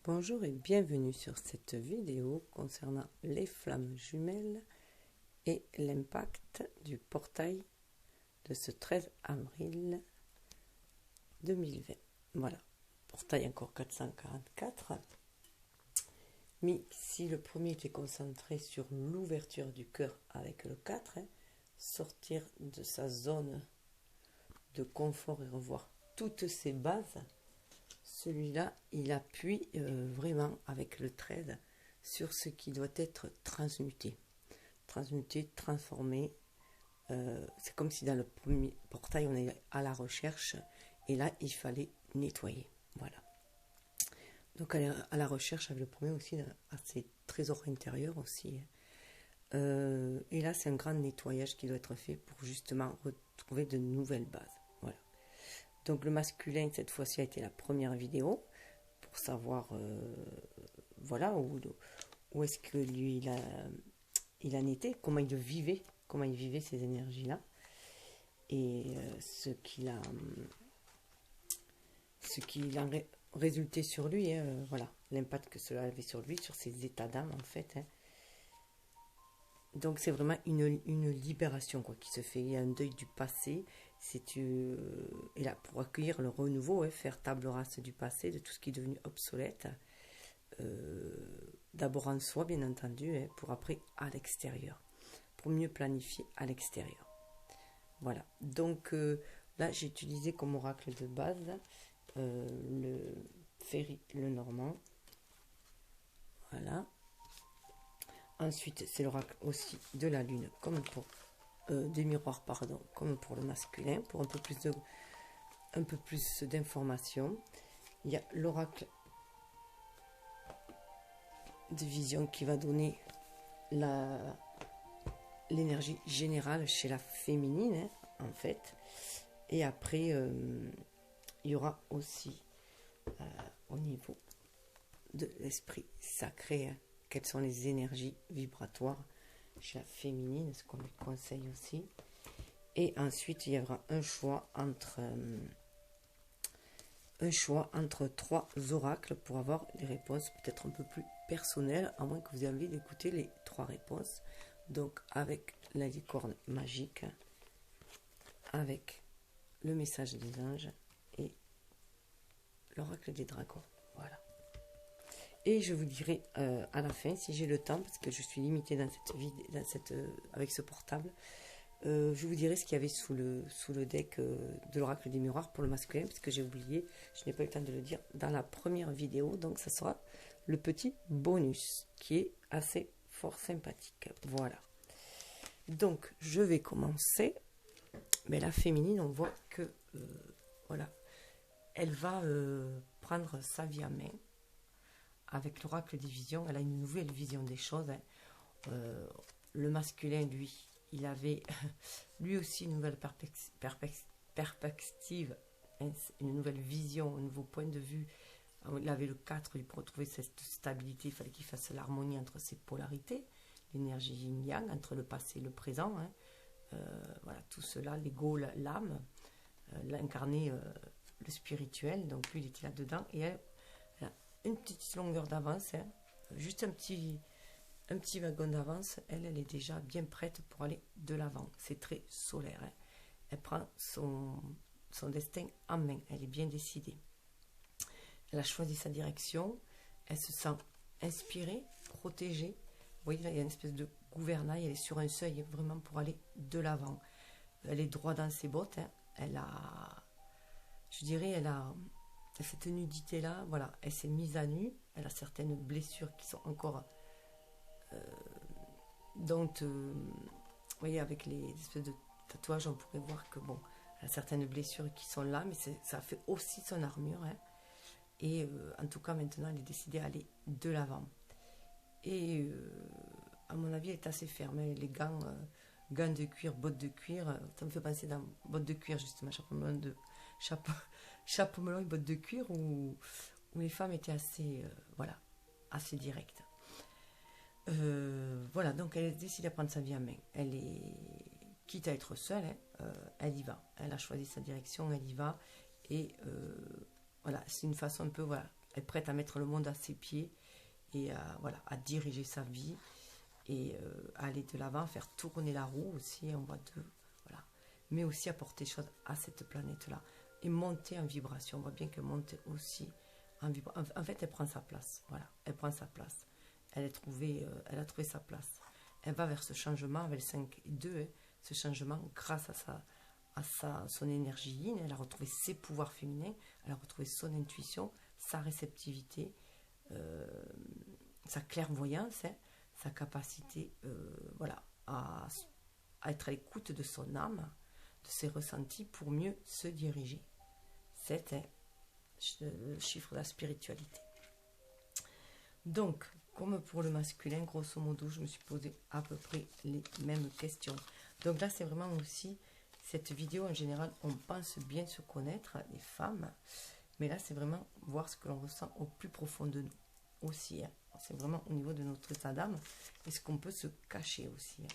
Bonjour et bienvenue sur cette vidéo concernant les flammes jumelles et l'impact du portail de ce 13 avril 2020. Voilà, portail encore 444. Mais si le premier était concentré sur l'ouverture du cœur avec le 4, sortir de sa zone de confort et revoir toutes ses bases, celui-là, il appuie vraiment avec le 13 sur ce qui doit être transmuté. Transmuté, transformé. C'est comme si dans le premier portail, on est à la recherche. Et là, il fallait nettoyer. Voilà. Donc, à la recherche avec le premier aussi, à ses trésors intérieurs aussi. Et là, c'est un grand nettoyage qui doit être fait pour justement retrouver de nouvelles bases. Voilà. Donc le masculin, cette fois-ci, a été la première vidéo pour savoir voilà, où est-ce que lui, il en était, comment il vivait ces énergies-là, et ce qu'il a résulté sur lui, voilà, l'impact que cela avait sur lui, sur ses états d'âme, en fait. Donc c'est vraiment une libération qui se fait. Il y a un deuil du passé. Et là, pour accueillir le renouveau, faire table rase du passé, de tout ce qui est devenu obsolète. D'abord en soi, bien entendu, pour après à l'extérieur. Pour mieux planifier à l'extérieur. Voilà. Donc là, j'ai utilisé comme oracle de base le Ferry le Normand. Voilà. Ensuite, c'est l'oracle aussi de la lune, comme pour des miroirs, pardon, comme pour le masculin, pour un peu plus d'informations. Il y a l'oracle de vision qui va donner l'énergie générale chez la féminine, en fait. Et après, il y aura aussi au niveau de l'esprit sacré, quelles sont les énergies vibratoires chez la féminine, ce qu'on lui conseille aussi. Et ensuite, il y aura un choix entre 3 oracles pour avoir les réponses peut-être un peu plus personnelles, à moins que vous ayez envie d'écouter les 3 réponses. Donc, avec la licorne magique, avec le message des anges et l'oracle des dragons. Voilà. Et je vous dirai à la fin, si j'ai le temps, parce que je suis limitée dans cette vidéo, avec ce portable, je vous dirai ce qu'il y avait sous le deck de l'oracle des miroirs pour le masculin, parce que j'ai oublié, je n'ai pas eu le temps de le dire dans la première vidéo, donc ça sera le petit bonus, qui est assez fort sympathique. Voilà. Donc, je vais commencer. Mais la féminine, on voit que, voilà, elle va prendre sa vie en main. Avec l'oracle des visions, elle a une nouvelle vision des choses. Le masculin, lui, il avait lui aussi une nouvelle perspective, une nouvelle vision, un nouveau point de vue. Il avait le 4, pour retrouver cette stabilité, il fallait qu'il fasse l'harmonie entre ses polarités, l'énergie yin-yang, entre le passé et le présent. Voilà, tout cela, l'ego, l'âme, l'incarné, le spirituel. Donc lui, il était là-dedans. Et elle a une petite longueur d'avance, juste un petit wagon d'avance. Elle est déjà bien prête pour aller de l'avant. C'est très solaire. Elle prend son destin en main. Elle est bien décidée. Elle a choisi sa direction. Elle se sent inspirée, protégée. Vous voyez, là, il y a une espèce de gouvernail. Elle est sur un seuil vraiment pour aller de l'avant. Elle est droit dans ses bottes. Elle a, je dirais, elle a cette nudité-là. Voilà, elle s'est mise à nu. Elle a certaines blessures qui sont encore... vous voyez, avec les espèces de tatouages, on pourrait voir que, bon, elle a certaines blessures qui sont là, mais ça fait aussi son armure. Et en tout cas, maintenant, elle est décidée à aller de l'avant. Et à mon avis, elle est assez ferme. Les gants de cuir, bottes de cuir, ça me fait penser dans bottes de cuir, justement, chapeau melon et bottes de cuir, où les femmes étaient assez, voilà, assez directes. Voilà, donc elle est décidée à prendre sa vie en main. Elle est, quitte à être seule, elle y va. Elle a choisi sa direction, elle y va. Et voilà, c'est une façon un peu, voilà, est prête à mettre le monde à ses pieds et voilà, à diriger sa vie et à aller de l'avant, faire tourner la roue aussi, on voit voilà, mais aussi apporter des choses à cette planète-là et monter en vibration. On voit bien qu'elle monte aussi en vibration. En fait, elle prend sa place, voilà, elle prend sa place. Elle a trouvé sa place. Elle va vers ce changement avec le 5 et 2, hein, ce changement grâce à son énergie yin. Elle a retrouvé ses pouvoirs féminins, elle a retrouvé son intuition, sa réceptivité, sa clairvoyance, hein, sa capacité voilà, à être à l'écoute de son âme, de ses ressentis pour mieux se diriger. C'était le chiffre de la spiritualité. Donc, comme pour le masculin, grosso modo, je me suis posé à peu près les mêmes questions. Donc là, c'est vraiment aussi, cette vidéo en général, on pense bien se connaître, les femmes, mais là, c'est vraiment voir ce que l'on ressent au plus profond de nous aussi. Hein. C'est vraiment au niveau de notre état d'âme et ce qu'on peut se cacher aussi. Hein.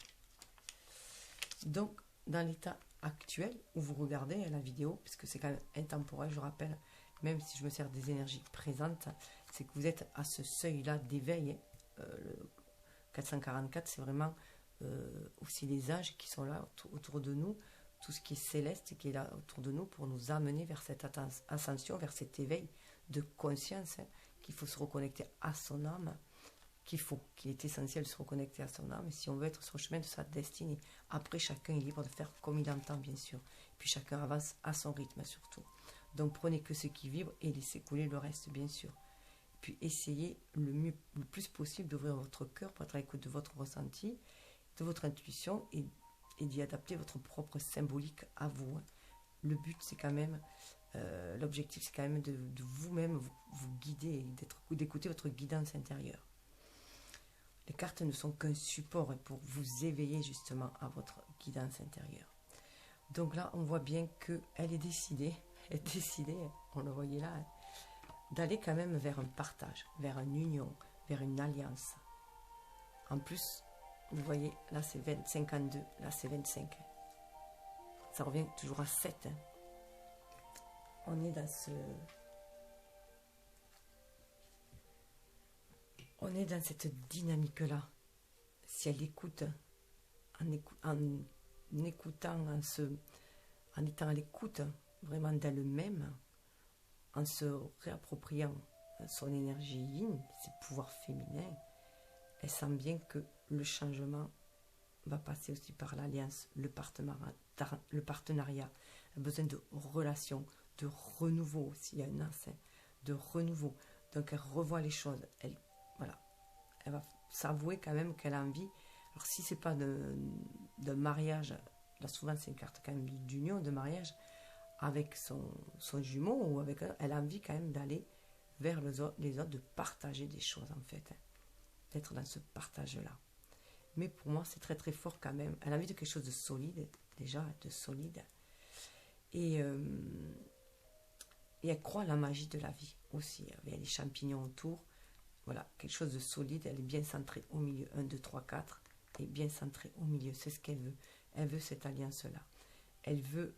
Donc, dans l'état actuel où vous regardez la vidéo, puisque c'est quand même intemporel, je rappelle, même si je me sers des énergies présentes, c'est que vous êtes à ce seuil-là d'éveil. Le 444, c'est vraiment aussi les anges qui sont là autour de nous, tout ce qui est céleste qui est là autour de nous pour nous amener vers cette ascension, vers cet éveil de conscience, hein, qu'il faut se reconnecter à son âme, qu'il est essentiel de se reconnecter à son âme si on veut être sur le chemin de sa destinée. Après, chacun est libre de faire comme il entend, bien sûr. Puis chacun avance à son rythme, surtout. Donc prenez que ce qui vibre et laissez couler le reste, bien sûr. Puis essayez le plus possible d'ouvrir votre cœur pour être à l'écoute de votre ressenti, de votre intuition et d'y adapter votre propre symbolique à vous. Le but, c'est quand même, l'objectif, c'est quand même de vous-même vous guider, d'écouter votre guidance intérieure. Les cartes ne sont qu'un support pour vous éveiller justement à votre guidance intérieure. Donc là, on voit bien qu'elle est décidée, on le voyait là, hein, d'aller quand même vers un partage, vers une union, vers une alliance. En plus, vous voyez, là c'est 52, là c'est 25. Ça revient toujours à 7. Hein. On est dans cette dynamique-là. Si elle écoute, en écoutant, en étant à l'écoute vraiment d'elle-même, en se réappropriant son énergie yin, ses pouvoirs féminins, elle sent bien que le changement va passer aussi par l'alliance, le partenariat. Elle a besoin de relations, de renouveau aussi, il y a une as, de renouveau. Donc elle revoit les choses, elle va s'avouer quand même qu'elle a envie. Alors si c'est pas de mariage, là souvent c'est une carte quand même d'union, de mariage, avec son jumeau, ou avec elle a envie quand même d'aller vers les autres, de partager des choses en fait, hein, d'être dans ce partage-là. Mais pour moi, c'est très très fort quand même. Elle a envie de quelque chose de solide, déjà, de solide. Et elle croit à la magie de la vie aussi. Il y a les champignons autour. Voilà, quelque chose de solide. Elle est bien centrée au milieu. 1, 2, 3, 4. Et bien centrée au milieu. C'est ce qu'elle veut. Elle veut cette alliance-là. Elle veut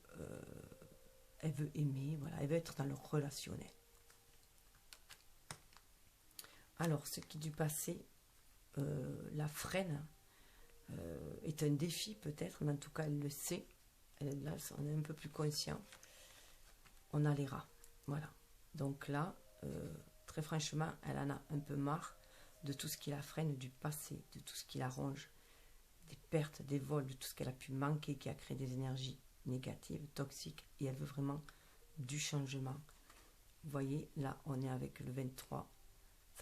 aimer. Voilà, elle veut être dans le relationnel. Alors, ce qui du passé la freine est un défi peut-être, mais en tout cas elle le sait. Là, on est un peu plus conscient. On a les rats. Voilà. Donc là, très franchement, elle en a un peu marre de tout ce qui la freine du passé, de tout ce qui la ronge, des pertes, des vols, de tout ce qu'elle a pu manquer, qui a créé des énergies négatives, toxiques, et elle veut vraiment du changement. Vous voyez, là, on est avec le 23,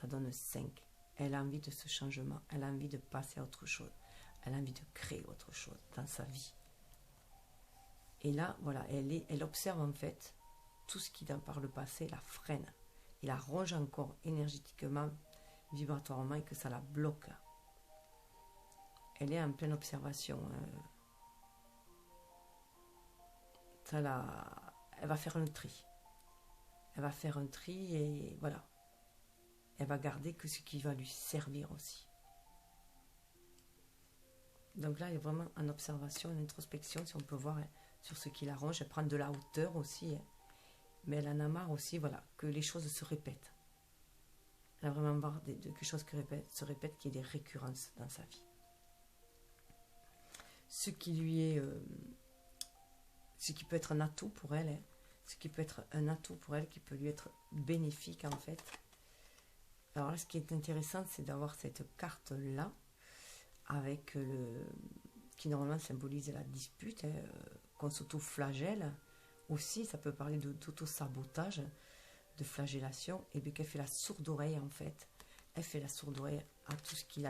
ça donne 5. Elle a envie de ce changement, elle a envie de passer à autre chose, elle a envie de créer autre chose dans sa vie. Et là, voilà, elle observe en fait tout ce qui, par le passé, la freine, et la ronge encore énergétiquement, vibratoirement, et que ça la bloque. Elle est en pleine observation. Elle va faire un tri. Elle va faire un tri et voilà. Elle va garder que ce qui va lui servir aussi. Donc là, elle est vraiment en observation, en introspection, si on peut voir, sur ce qui l'arrange. Elle prend de la hauteur aussi, mais elle en a marre aussi, voilà, que les choses se répètent. Elle a vraiment marre de quelque chose qui se répète, qui est des récurrences dans sa vie. Ce qui peut être un atout pour elle, ce qui peut être un atout pour elle, qui peut lui être bénéfique en fait. Alors là, ce qui est intéressant, c'est d'avoir cette carte-là, avec qui normalement symbolise la dispute, qu'on s'auto-flagelle. Aussi, ça peut parler d'auto-sabotage, de flagellation, et bien qu'elle fait la sourde oreille en fait. Elle fait la sourde oreille à tout ce qui lui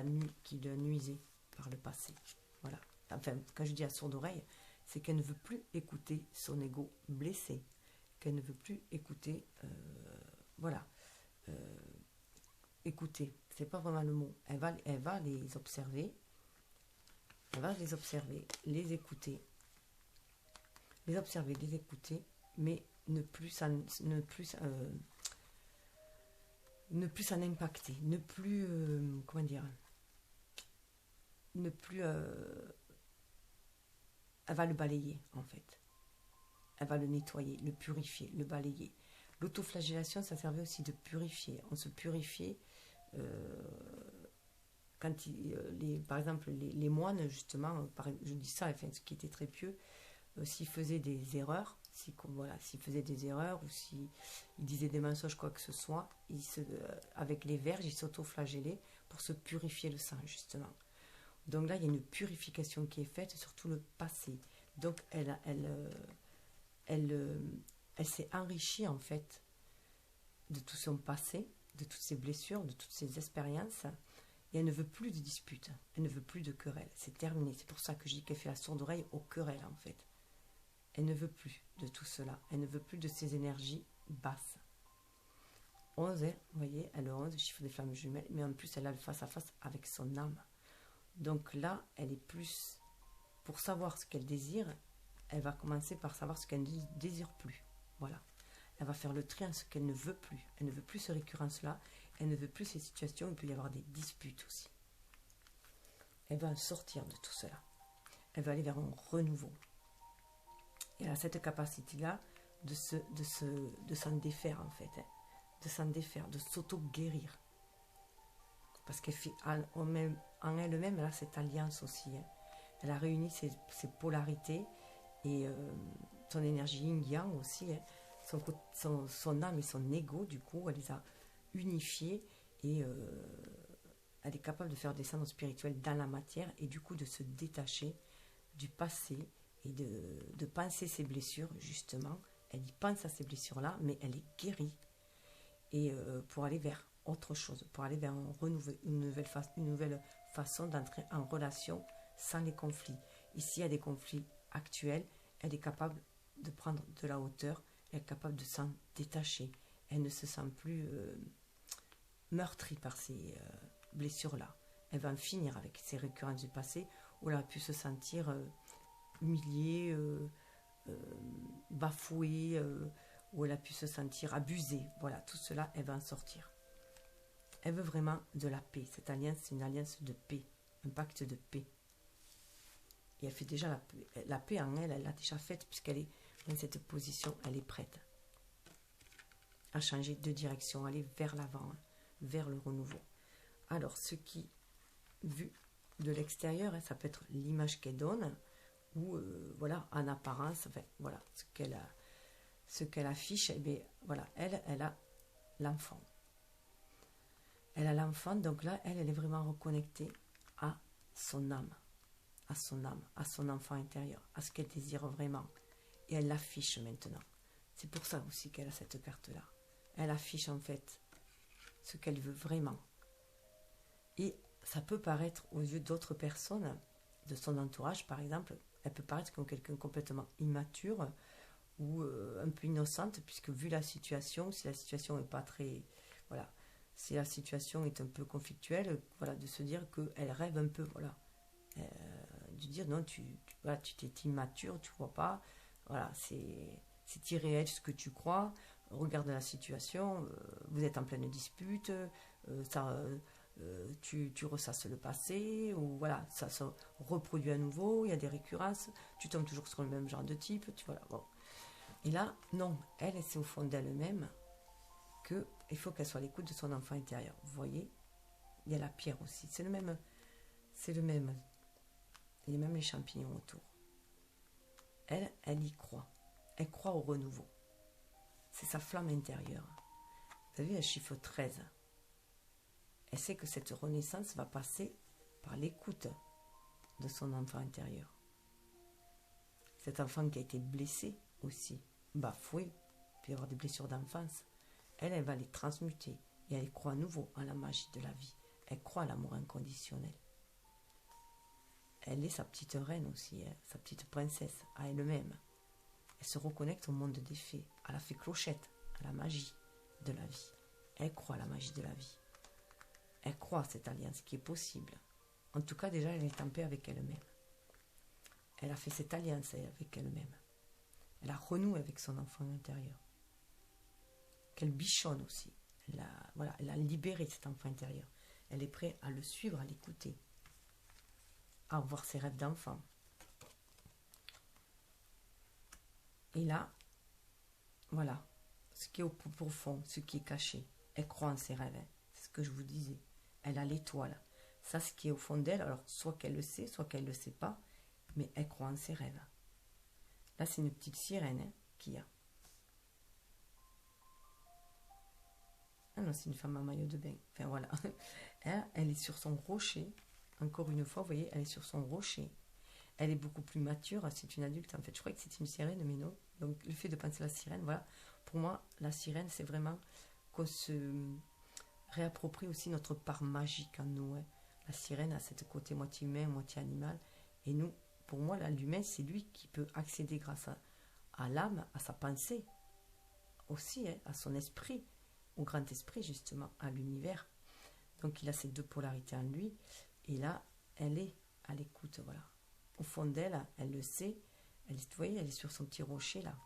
a nuisé par le passé. Voilà. Enfin, quand je dis la sourde oreille, c'est qu'elle ne veut plus écouter son ego blessé, qu'elle ne veut plus écouter, voilà, écouter, c'est pas vraiment le mot. Elle va les observer, les écouter, les observer, les écouter, mais ne plus s'en impacter, ne plus, comment dire, ne plus, elle va le balayer en fait. Elle va le nettoyer, le purifier, le balayer. L'autoflagellation, ça servait aussi de purifier. On se purifiait quand par exemple les moines, justement, je dis ça, enfin, ce qui était très pieux, s'ils faisaient des erreurs, s'ils faisaient des erreurs ou s'ils disaient des mensonges, quoi que ce soit, avec les verges, ils s'autoflagellaient pour se purifier le sang, justement. Donc là, il y a une purification qui est faite sur tout le passé. Donc elle s'est enrichie en fait de tout son passé, de toutes ses blessures, de toutes ses expériences, et elle ne veut plus de disputes, elle ne veut plus de querelles, c'est terminé. C'est pour ça que je dis qu'elle fait la sourde oreille aux querelles en fait. Elle ne veut plus de tout cela, elle ne veut plus de ces énergies basses. 11, vous voyez, elle a 11, chiffre des flammes jumelles, mais en plus elle a le face à face avec son âme. Donc là, elle est plus, pour savoir ce qu'elle désire, elle va commencer par savoir ce qu'elle ne désire plus. Voilà. Elle va faire le tri en ce qu'elle ne veut plus. Elle ne veut plus ces récurrences-là. Elle ne veut plus ces situations où il peut y avoir des disputes aussi. Elle va sortir de tout cela. Elle va aller vers un renouveau. Et elle a cette capacité-là de s'en défaire en fait. De s'en défaire, de s'auto-guérir. Parce qu'elle fait en elle-même, elle a cette alliance aussi. Elle a réuni ses polarités et son énergie yin-yang aussi. Son âme et son ego, du coup, elle les a unifiés et elle est capable de faire descendre le spirituel dans la matière et du coup de se détacher du passé et de penser ses blessures, justement. Elle y pense à ces blessures-là, mais elle est guérie. Et pour aller vers autre chose, pour aller vers une nouvelle façon d'entrer en relation sans les conflits. Ici, il y a des conflits actuels, elle est capable de prendre de la hauteur, elle est capable de s'en détacher. Elle ne se sent plus meurtrie par ces blessures-là. Elle va en finir avec ces récurrences du passé où elle a pu se sentir humiliée, bafouée, où elle a pu se sentir abusée. Voilà, tout cela, elle va en sortir. Elle veut vraiment de la paix. Cette alliance, c'est une alliance de paix, un pacte de paix. Et elle fait déjà la paix en elle, elle l'a déjà faite puisqu'elle est dans cette position, elle est prête à changer de direction, aller vers l'avant, vers le renouveau. Alors, ce qui, vu de l'extérieur, ça peut être l'image qu'elle donne, ou voilà, en apparence, enfin, voilà, ce qu'elle affiche, et bien, voilà, elle a l'enfant. Elle a l'enfant, donc là, elle est vraiment reconnectée à son âme, à son enfant intérieur, à ce qu'elle désire vraiment. Et elle l'affiche maintenant. C'est pour ça aussi qu'elle a cette carte-là. Elle affiche en fait ce qu'elle veut vraiment. Et ça peut paraître aux yeux d'autres personnes, de son entourage par exemple, elle peut paraître comme quelqu'un complètement immature ou un peu innocente, puisque vu la situation, si la situation n'est pas très... Voilà, si la situation est un peu conflictuelle, voilà, de se dire qu'elle rêve un peu, voilà. De dire non, tu t'es immature, tu vois pas, voilà, c'est irréel ce que tu crois, regarde la situation, vous êtes en pleine dispute, tu ressasses le passé, ou voilà, ça se reproduit à nouveau, il y a des récurrences, tu tombes toujours sur le même genre de type, voilà, bon. Et là, non, elle sait au fond d'elle-même qu'elle il faut qu'elle soit à l'écoute de son enfant intérieur. Vous voyez, il y a la pierre aussi. C'est le même. Il y a même les champignons autour. Elle y croit. Elle croit au renouveau. C'est sa flamme intérieure. Vous avez vu, elle chiffre 13. Elle sait que cette renaissance va passer par l'écoute de son enfant intérieur. Cet enfant qui a été blessé aussi, bafoué, puis avoir des blessures d'enfance, elle va les transmuter et elle croit à nouveau en la magie de la vie. Elle croit à l'amour inconditionnel. Elle est sa petite reine aussi, hein, sa petite princesse, à elle-même. Elle se reconnecte au monde des fées, à la fée Clochette, à la magie de la vie. Elle croit à la magie de la vie. Elle croit à cette alliance qui est possible. En tout cas, déjà, elle est en paix avec elle-même. Elle a fait cette alliance avec elle-même. Elle a renoué avec son enfant intérieur. Qu'elle bichonne aussi. Elle a libéré cet enfant intérieur. Elle est prête à le suivre, à l'écouter, à voir ses rêves d'enfant. Et là, voilà, ce qui est au plus profond, ce qui est caché. Elle croit en ses rêves, hein. C'est ce que je vous disais. Elle a l'étoile. Ça, ce qui est au fond d'elle, alors soit qu'elle le sait, soit qu'elle ne le sait pas, mais elle croit en ses rêves. Là, c'est une petite sirène, hein, qu'il y a. Ah non, c'est une femme en maillot de bain. Enfin, voilà. Elle est sur son rocher. Encore une fois, vous voyez, elle est sur son rocher. Elle est beaucoup plus mature. C'est une adulte, en fait. Je croyais que c'était une sirène, mais non. Donc, le fait de penser à la sirène, voilà. Pour moi, la sirène, c'est vraiment qu'on se réapproprie aussi notre part magique en nous, hein. La sirène a cette côté moitié humain, moitié animal. Et nous, pour moi, là, l'humain, c'est lui qui peut accéder grâce à l'âme, à sa pensée. Aussi, hein, à son esprit. Au grand esprit, justement, à l'univers. Donc, il a ces deux polarités en lui. Et là, elle est à l'écoute, voilà. Au fond d'elle, elle le sait. Vous voyez, elle est sur son petit rocher, là.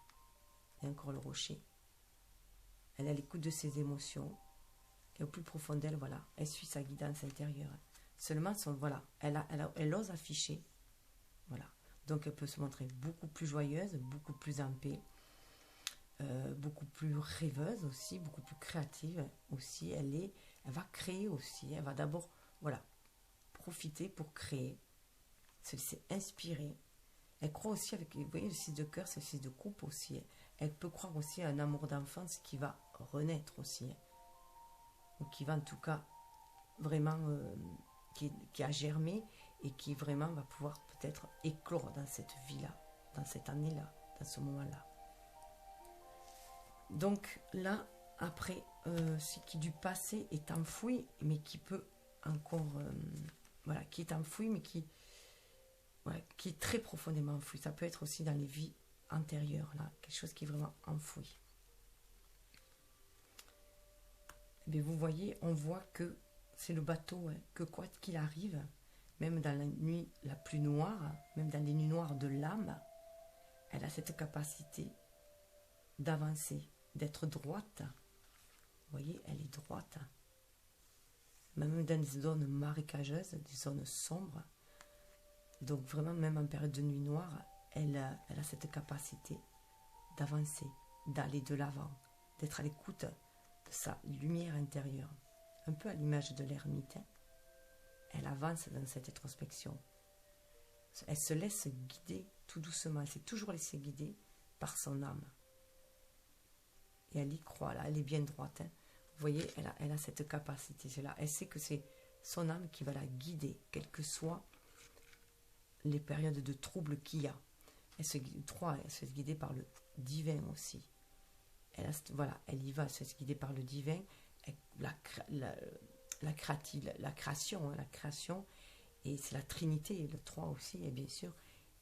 Il y a encore le rocher. Elle est à l'écoute de ses émotions. Et au plus profond d'elle, voilà, elle suit sa guidance intérieure. Seulement, voilà, elle ose afficher. Voilà. Donc, elle peut se montrer beaucoup plus joyeuse, beaucoup plus en paix. Beaucoup plus rêveuse aussi, beaucoup plus créative aussi. Elle va créer aussi. Elle va d'abord, voilà, profiter pour créer, se laisser inspirer. Elle croit aussi avec, vous voyez, le 6 de cœur, c'est le 6 de coupe aussi. Elle peut croire aussi à un amour d'enfance qui va renaître aussi. Ou qui va en tout cas vraiment, qui a germé et qui vraiment va pouvoir peut-être éclore dans cette vie-là, dans cette année-là, dans ce moment-là. Donc là, après, ce qui du passé est enfoui, mais qui peut encore, voilà, qui est enfoui, mais qui est très profondément enfoui. Ça peut être aussi dans les vies antérieures, là, quelque chose qui est vraiment enfoui. Mais vous voyez, on voit que c'est le bateau, hein, que quoi qu'il arrive, même dans la nuit la plus noire, même dans les nuits noires de l'âme, elle a cette capacité d'avancer, d'être droite. Vous voyez, elle est droite. Même dans des zones marécageuses, des zones sombres. Donc vraiment, même en période de nuit noire, elle a cette capacité d'avancer, d'aller de l'avant, d'être à l'écoute de sa lumière intérieure. Un peu à l'image de l'ermite. Elle avance dans cette introspection. Elle se laisse guider tout doucement. Elle s'est toujours laissée guider par son âme. Et elle y croit, là, elle est bien droite. Hein. Vous voyez, elle a cette capacité-là. Elle sait que c'est son âme qui va la guider, quelles que soient les périodes de trouble qu'il y a. Elle se laisse guider par le divin aussi. Voilà, elle y va, elle se laisse guider par le divin. La création, hein, la création, et c'est la Trinité, le 3 aussi, et bien sûr.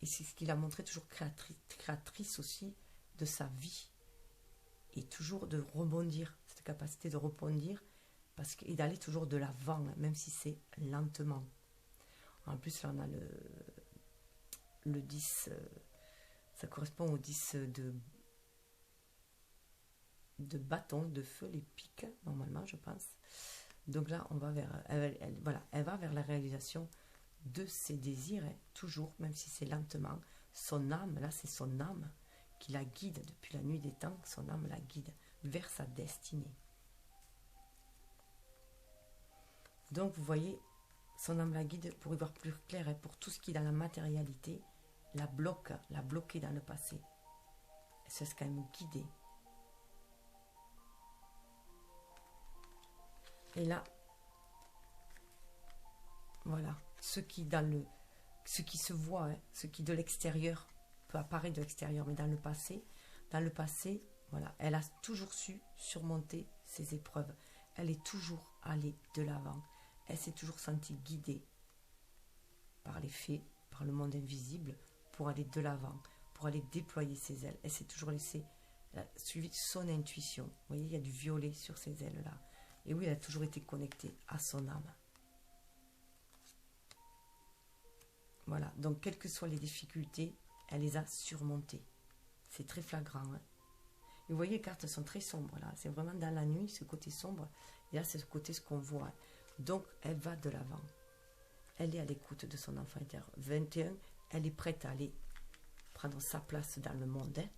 Et c'est ce qu'il a montré, toujours créatrice aussi de sa vie. Et toujours de rebondir, cette capacité de rebondir, et d'aller toujours de l'avant, même si c'est lentement. En plus, là, on a le 10, ça correspond au 10 de bâton, de feu, les pics, normalement, je pense. Donc là, on va elle va vers la réalisation de ses désirs, hein, toujours, même si c'est lentement. Son âme, là, c'est son âme qui la guide depuis la nuit des temps, son âme la guide vers sa destinée. Donc vous voyez, son âme la guide pour y voir plus clair et pour tout ce qui est dans la matérialité, la bloquer dans le passé. C'est ce qu'elle nous guider. Et là, voilà, ce qui se voit, hein, ce qui de l'extérieur peut apparaître de l'extérieur, mais dans le passé, voilà, elle a toujours su surmonter ses épreuves. Elle est toujours allée de l'avant. Elle s'est toujours sentie guidée par les fées, par le monde invisible, pour aller de l'avant, pour aller déployer ses ailes. Elle s'est toujours suivi son intuition. Vous voyez, il y a du violet sur ces ailes-là. Et oui, elle a toujours été connectée à son âme. Voilà, donc quelles que soient les difficultés, elle les a surmontées. C'est très flagrant. Hein. Et vous voyez, les cartes sont très sombres, là. C'est vraiment dans la nuit, ce côté sombre. Et là, c'est ce côté, ce qu'on voit. Donc, elle va de l'avant. Elle est à l'écoute de son enfant intérieur. 21, elle est prête à aller prendre sa place dans le monde. Hein.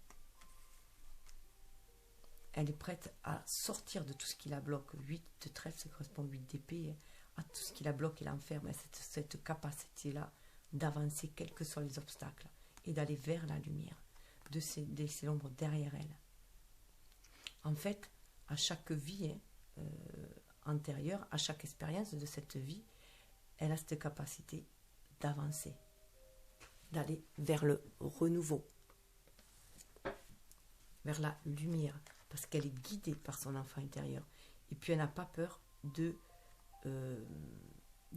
Elle est prête à sortir de tout ce qui la bloque. 8 de trèfle, ça correspond à 8 d'épée. Hein. À tout ce qui la bloque et l'enferme. Cette capacité-là d'avancer, quels que soient les obstacles. Et d'aller vers la lumière. De laisser l'ombre derrière elle. En fait, à chaque vie antérieure, à chaque expérience de cette vie, elle a cette capacité d'avancer, d'aller vers le renouveau, vers la lumière, parce qu'elle est guidée par son enfant intérieur. Et puis elle n'a pas peur de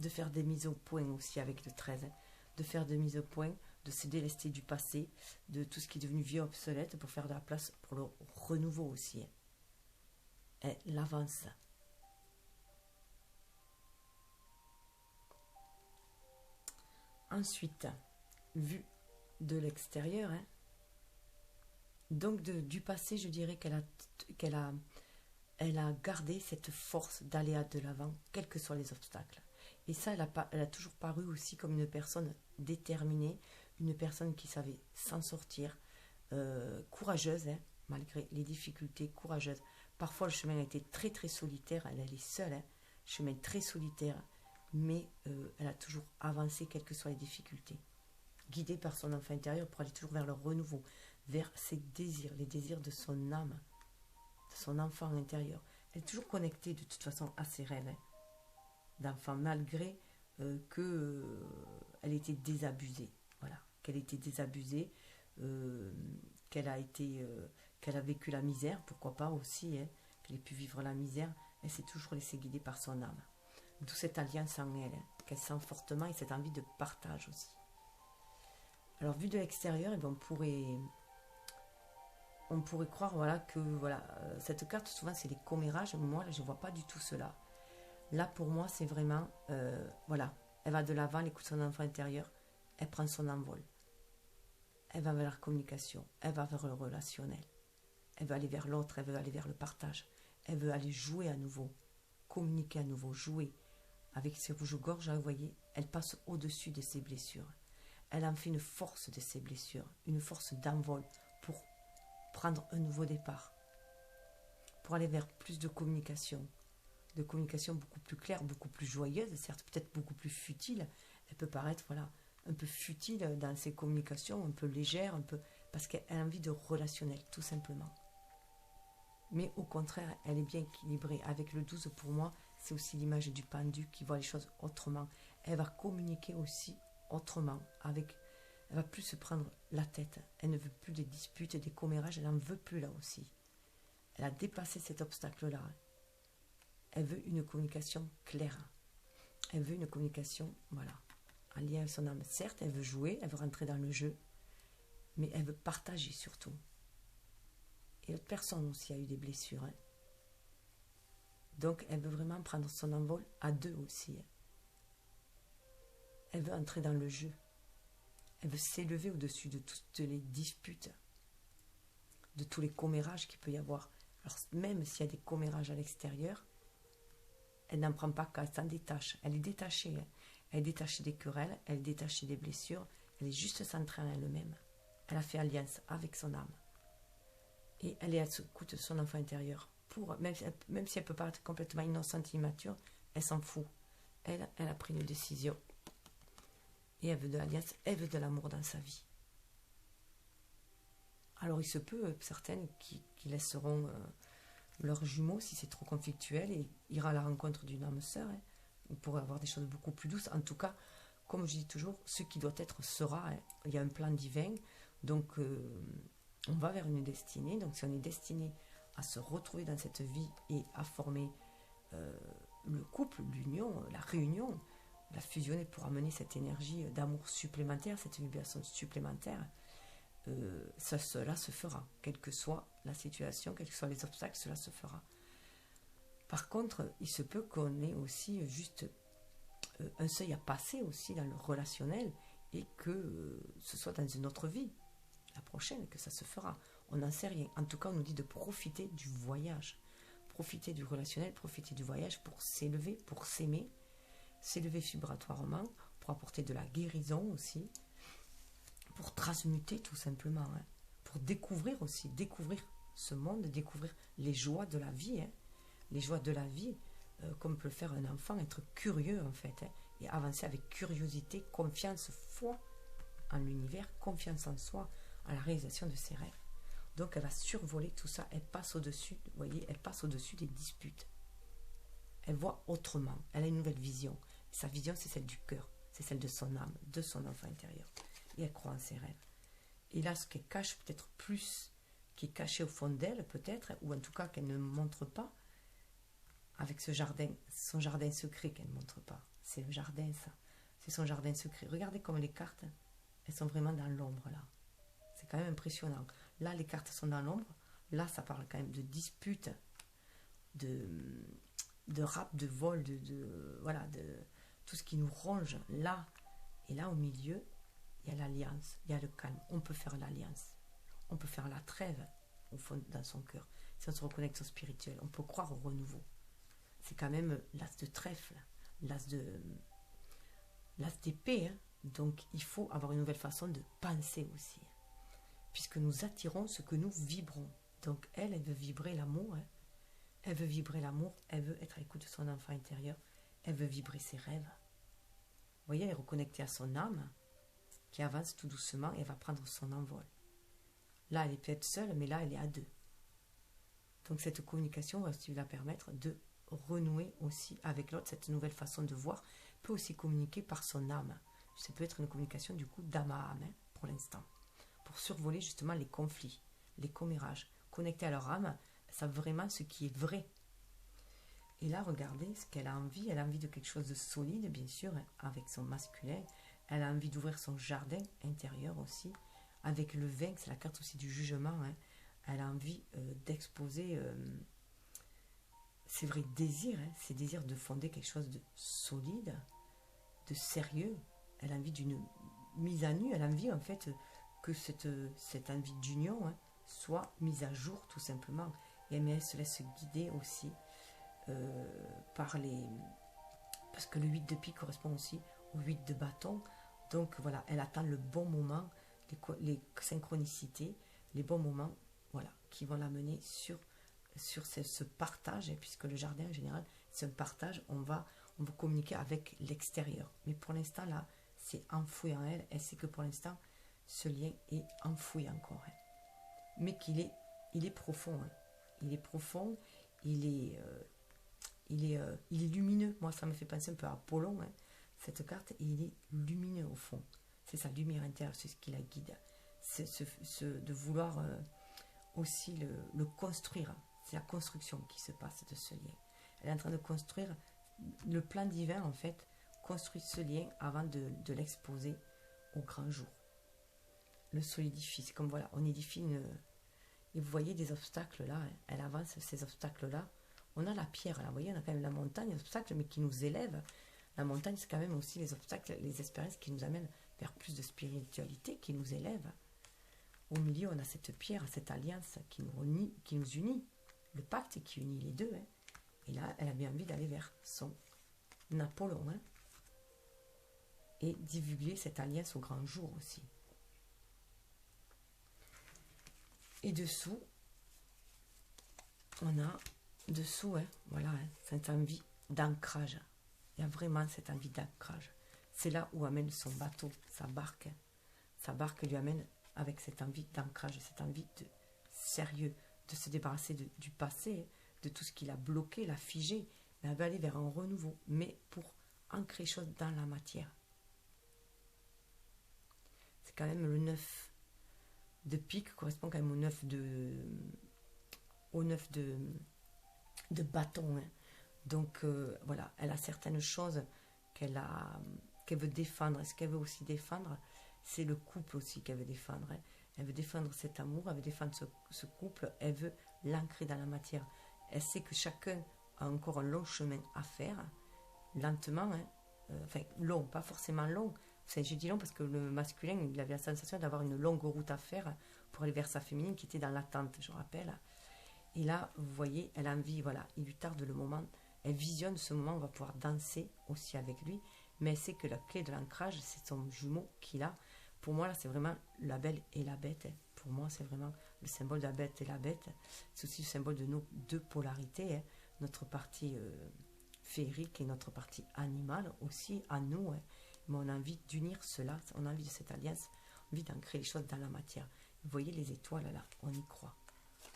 faire des mises au point aussi avec le 13, hein, de faire des mises au point, de se délester du passé, de tout ce qui est devenu vieux, obsolète, pour faire de la place pour le renouveau aussi. Hein. Elle avance. Ensuite, vu de l'extérieur, hein, donc du passé, je dirais qu'elle a gardé cette force d'aller de l'avant, quels que soient les obstacles. Et ça, elle a toujours paru aussi comme une personne déterminée, une personne qui savait s'en sortir, courageuse, hein, malgré les difficultés, courageuse. Parfois, le chemin a été très très solitaire, elle est seule, hein, chemin très solitaire, mais elle a toujours avancé, quelles que soient les difficultés. Guidée par son enfant intérieur pour aller toujours vers le renouveau, vers ses désirs, les désirs de son âme, de son enfant intérieur. Elle est toujours connectée de toute façon à ses rêves, hein, d'enfant, malgré qu'elle était désabusée. Voilà, qu'elle était désabusée, qu'elle a vécu la misère, pourquoi pas aussi, hein, qu'elle ait pu vivre la misère, elle s'est toujours laissée guider par son âme. D'où cette alliance en elle, hein, qu'elle sent fortement et cette envie de partage aussi. Alors, vu de l'extérieur, eh bien, on pourrait croire voilà, que voilà, cette carte, souvent, c'est les commérages. Moi, là, je ne vois pas du tout cela. Là, pour moi, c'est vraiment, voilà, elle va de l'avant, elle écoute son enfant intérieur, elle prend son envol. Elle va vers la communication, elle va vers le relationnel. Elle veut aller vers l'autre, elle veut aller vers le partage. Elle veut aller jouer à nouveau, communiquer à nouveau, jouer. Avec ses rouges-gorges, vous voyez, elle passe au-dessus de ses blessures. Elle en fait une force de ses blessures, une force d'envol pour prendre un nouveau départ, pour aller vers plus de communication beaucoup plus claire, beaucoup plus joyeuse, certes peut-être beaucoup plus futile. Elle peut paraître voilà, un peu futile dans ses communications, un peu légère, un peu parce qu'elle a envie de relationnel, tout simplement. Mais au contraire, elle est bien équilibrée. Avec le 12, pour moi, c'est aussi l'image du pendu qui voit les choses autrement. Elle va communiquer aussi autrement. Elle va plus se prendre la tête. Elle ne veut plus des disputes, des commérages. Elle n'en veut plus là aussi. Elle a dépassé cet obstacle-là. Elle veut une communication claire. Elle veut une communication, voilà, en lien avec son âme. Certes, elle veut jouer, elle veut rentrer dans le jeu, mais elle veut partager surtout. Et l'autre personne aussi a eu des blessures. Hein. Donc, elle veut vraiment prendre son envol à deux aussi. Hein. Elle veut entrer dans le jeu. Elle veut s'élever au-dessus de toutes les disputes, de tous les commérages qu'il peut y avoir. Alors, même s'il y a des commérages à l'extérieur, elle n'en prend pas qu'elle s'en détache. Elle est détachée. Hein. Elle est détachée des querelles, elle est détachée des blessures. Elle est juste centrée en elle-même. Elle a fait alliance avec son âme. Et elle est à l'écoute de son enfant intérieur. Même si elle peut paraître complètement innocente et immature, elle s'en fout. elle a pris une décision. Et elle veut de l'alliance, elle veut de l'amour dans sa vie. Alors il se peut, certaines qui laisseront leurs jumeaux si c'est trop conflictuel et ira à la rencontre d'une âme sœur. Hein. On pourrait avoir des choses beaucoup plus douces. En tout cas, comme je dis toujours, ce qui doit être sera. Hein. Il y a un plan divin. Donc on va vers une destinée. Donc si on est destiné à se retrouver dans cette vie et à former le couple, l'union, la réunion, la fusionner pour amener cette énergie d'amour supplémentaire, cette vibration supplémentaire, cela se fera, quelle que soit la situation, quels que soient les obstacles, cela se fera. Par contre, il se peut qu'on ait aussi juste un seuil à passer aussi dans le relationnel et que ce soit dans une autre vie, la prochaine, que ça se fera. On n'en sait rien. En tout cas, on nous dit de profiter du voyage, profiter du relationnel, profiter du voyage pour s'élever, pour s'aimer, s'élever vibratoirement, pour apporter de la guérison aussi, pour transmuter tout simplement, hein, pour découvrir aussi, découvrir ce monde, découvrir les joies de la vie, hein, les joies de la vie, comme peut le faire un enfant, être curieux en fait, hein, et avancer avec curiosité, confiance, foi en l'univers, confiance en soi, à la réalisation de ses rêves. Donc elle va survoler tout ça, elle passe au-dessus, vous voyez, elle passe au-dessus des disputes. Elle voit autrement, elle a une nouvelle vision. Sa vision, c'est celle du cœur, c'est celle de son âme, de son enfant intérieur. Et elle croit en ses rêves. Et là, ce qu'elle cache peut-être plus, qui est caché au fond d'elle peut-être, ou en tout cas qu'elle ne montre pas, avec ce jardin, son jardin secret qu'elle ne montre pas. C'est le jardin, ça. C'est son jardin secret. Regardez comme les cartes, elles sont vraiment dans l'ombre, là. C'est quand même impressionnant. Là, les cartes sont dans l'ombre. Là, ça parle quand même de disputes, de rap, de vol, voilà, de tout ce qui nous ronge. Là, et là, au milieu, il y a l'alliance, il y a le calme. On peut faire l'alliance. On peut faire la trêve, au fond, dans son cœur. Si on se reconnecte au spirituel, on peut croire au renouveau. C'est quand même l'as de trèfle, l'as d'épée. Hein. Donc, il faut avoir une nouvelle façon de penser aussi. Puisque nous attirons ce que nous vibrons. Donc, elle veut vibrer l'amour. Hein. Elle veut vibrer l'amour. Elle veut être à l'écoute de son enfant intérieur. Elle veut vibrer ses rêves. Vous voyez, elle est reconnectée à son âme qui avance tout doucement et elle va prendre son envol. Là, elle est peut-être seule, mais là, elle est à deux. Donc, cette communication va aussi la permettre de renouer aussi avec l'autre. Cette nouvelle façon de voir peut aussi communiquer par son âme. Ça peut être une communication du coup d'âme à âme, hein, pour l'instant. Pour survoler justement les conflits, les commérages. Connecter à leur âme, savent vraiment ce qui est vrai. Et là, regardez ce qu'elle a envie. Elle a envie de quelque chose de solide, bien sûr, hein, avec son masculin. Elle a envie d'ouvrir son jardin intérieur aussi. Avec le vin, c'est la carte aussi du jugement. Hein. Elle a envie d'exposer ses vrais désirs. Hein, ses désirs de fonder quelque chose de solide, de sérieux. Elle a envie d'une mise à nu. Elle a envie, en fait, que cette envie d'union hein, soit mise à jour, tout simplement. Et elle se laisse guider aussi par les... Parce que le 8 de pique correspond aussi au 8 de bâton. Donc voilà, elle attend le bon moment, les synchronicités, les bons moments, voilà, qui vont l'amener sur ce partage, puisque le jardin en général, c'est un partage, on va communiquer avec l'extérieur. Mais pour l'instant, là, c'est enfoui en elle. Elle sait que pour l'instant, ce lien est enfoui encore. Hein. Mais il est profond. Hein. Il est profond, il est lumineux. Moi, ça me fait penser un peu à Apollon, hein, cette carte, et il est lumineux au fond. C'est sa lumière intérieure, c'est ce qui la guide. C'est de vouloir aussi le construire. C'est la construction qui se passe de ce lien. Elle est en train de construire le plan divin, en fait, construit ce lien avant de l'exposer au grand jour. Le solidifie, c'est comme voilà, on édifie une... Et vous voyez des obstacles là, hein, elle avance ces obstacles-là. On a la pierre là, vous voyez, on a quand même la montagne, les obstacles, mais qui nous élèvent. La montagne, c'est quand même aussi les obstacles, les expériences qui nous amènent vers plus de spiritualité, qui nous élèvent. Au milieu, on a cette pierre, cette alliance qui nous unit, le pacte qui unit les deux. Hein. Et là, elle a bien envie d'aller vers son Apollon. Hein. Et divulguer cette alliance au grand jour aussi. Et dessous, on a dessous, hein, voilà, hein, cette envie d'ancrage. Il y a vraiment cette envie d'ancrage. C'est là où amène son bateau, sa barque. Sa barque lui amène avec cette envie d'ancrage, cette envie de sérieux, de se débarrasser du passé, de tout ce qui l'a bloqué, l'a figé. Mais elle va aller vers un renouveau, mais pour ancrer les choses dans la matière. C'est quand même le 9 de pique, correspond quand même au 9 de bâton. Hein. Donc voilà, elle a certaines choses qu'elle veut défendre. Et ce qu'elle veut aussi défendre, c'est le couple aussi qu'elle veut défendre. Hein. Elle veut défendre cet amour, elle veut défendre ce couple, elle veut l'ancrer dans la matière. Elle sait que chacun a encore un long chemin à faire, lentement, hein. Enfin long, pas forcément long. Enfin, je dis long parce que le masculin, il avait la sensation d'avoir une longue route à faire pour aller vers sa féminine qui était dans l'attente, je rappelle. Et là, vous voyez, elle a envie, voilà, il lui tarde le moment, elle visionne ce moment, on va pouvoir danser aussi avec lui, mais elle sait que la clé de l'ancrage, c'est son jumeau qu'il a. Pour moi, là, c'est vraiment la belle et la bête. Hein. Pour moi, c'est vraiment le symbole de la bête et la bête. C'est aussi le symbole de nos deux polarités, hein. Notre partie féerique et notre partie animale aussi, à nous. Hein. Mais on a envie d'unir cela, on a envie de cette alliance, on a envie d'ancrer les choses dans la matière. Vous voyez les étoiles là, on y croit.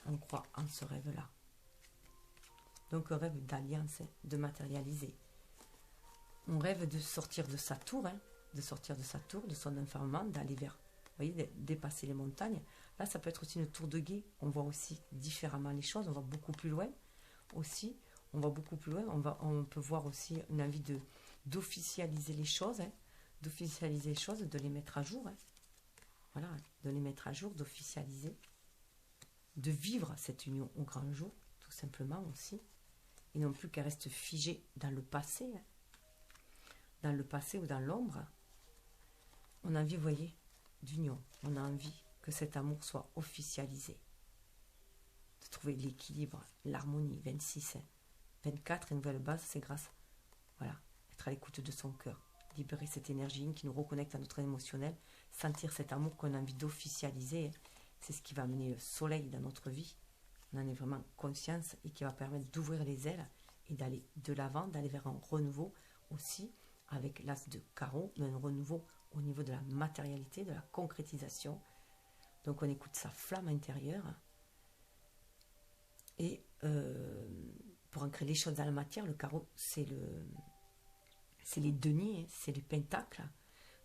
On croit en ce rêve-là. Donc un rêve d'alliance, hein, de matérialiser. On rêve de sortir de sa tour, hein, de sortir de sa tour, de son enfermement, d'aller vers, vous voyez, dépasser les montagnes. Là, ça peut être aussi une tour de guet. On voit aussi différemment les choses, on va beaucoup plus loin aussi. On va beaucoup plus loin, on peut voir aussi une envie d'officialiser les choses, hein, d'officialiser les choses, de les mettre à jour. Hein. Voilà, de les mettre à jour, d'officialiser, de vivre cette union au grand jour, tout simplement aussi. Et non plus qu'elle reste figée dans le passé, hein. Dans le passé ou dans l'ombre. On a envie, vous voyez, d'union. On a envie que cet amour soit officialisé. De trouver l'équilibre, l'harmonie. 26, hein. 24, une nouvelle base, c'est grâce, voilà, être à l'écoute de son cœur. Libérer cette énergie qui nous reconnecte à notre émotionnel. Sentir cet amour qu'on a envie d'officialiser. Hein. C'est ce qui va amener le soleil dans notre vie. On en est vraiment conscience et qui va permettre d'ouvrir les ailes et d'aller de l'avant, d'aller vers un renouveau aussi avec l'as de carreau, mais un renouveau au niveau de la matérialité, de la concrétisation. Donc on écoute sa flamme intérieure et pour ancrer les choses dans la matière, le carreau c'est les deniers, c'est les pentacles.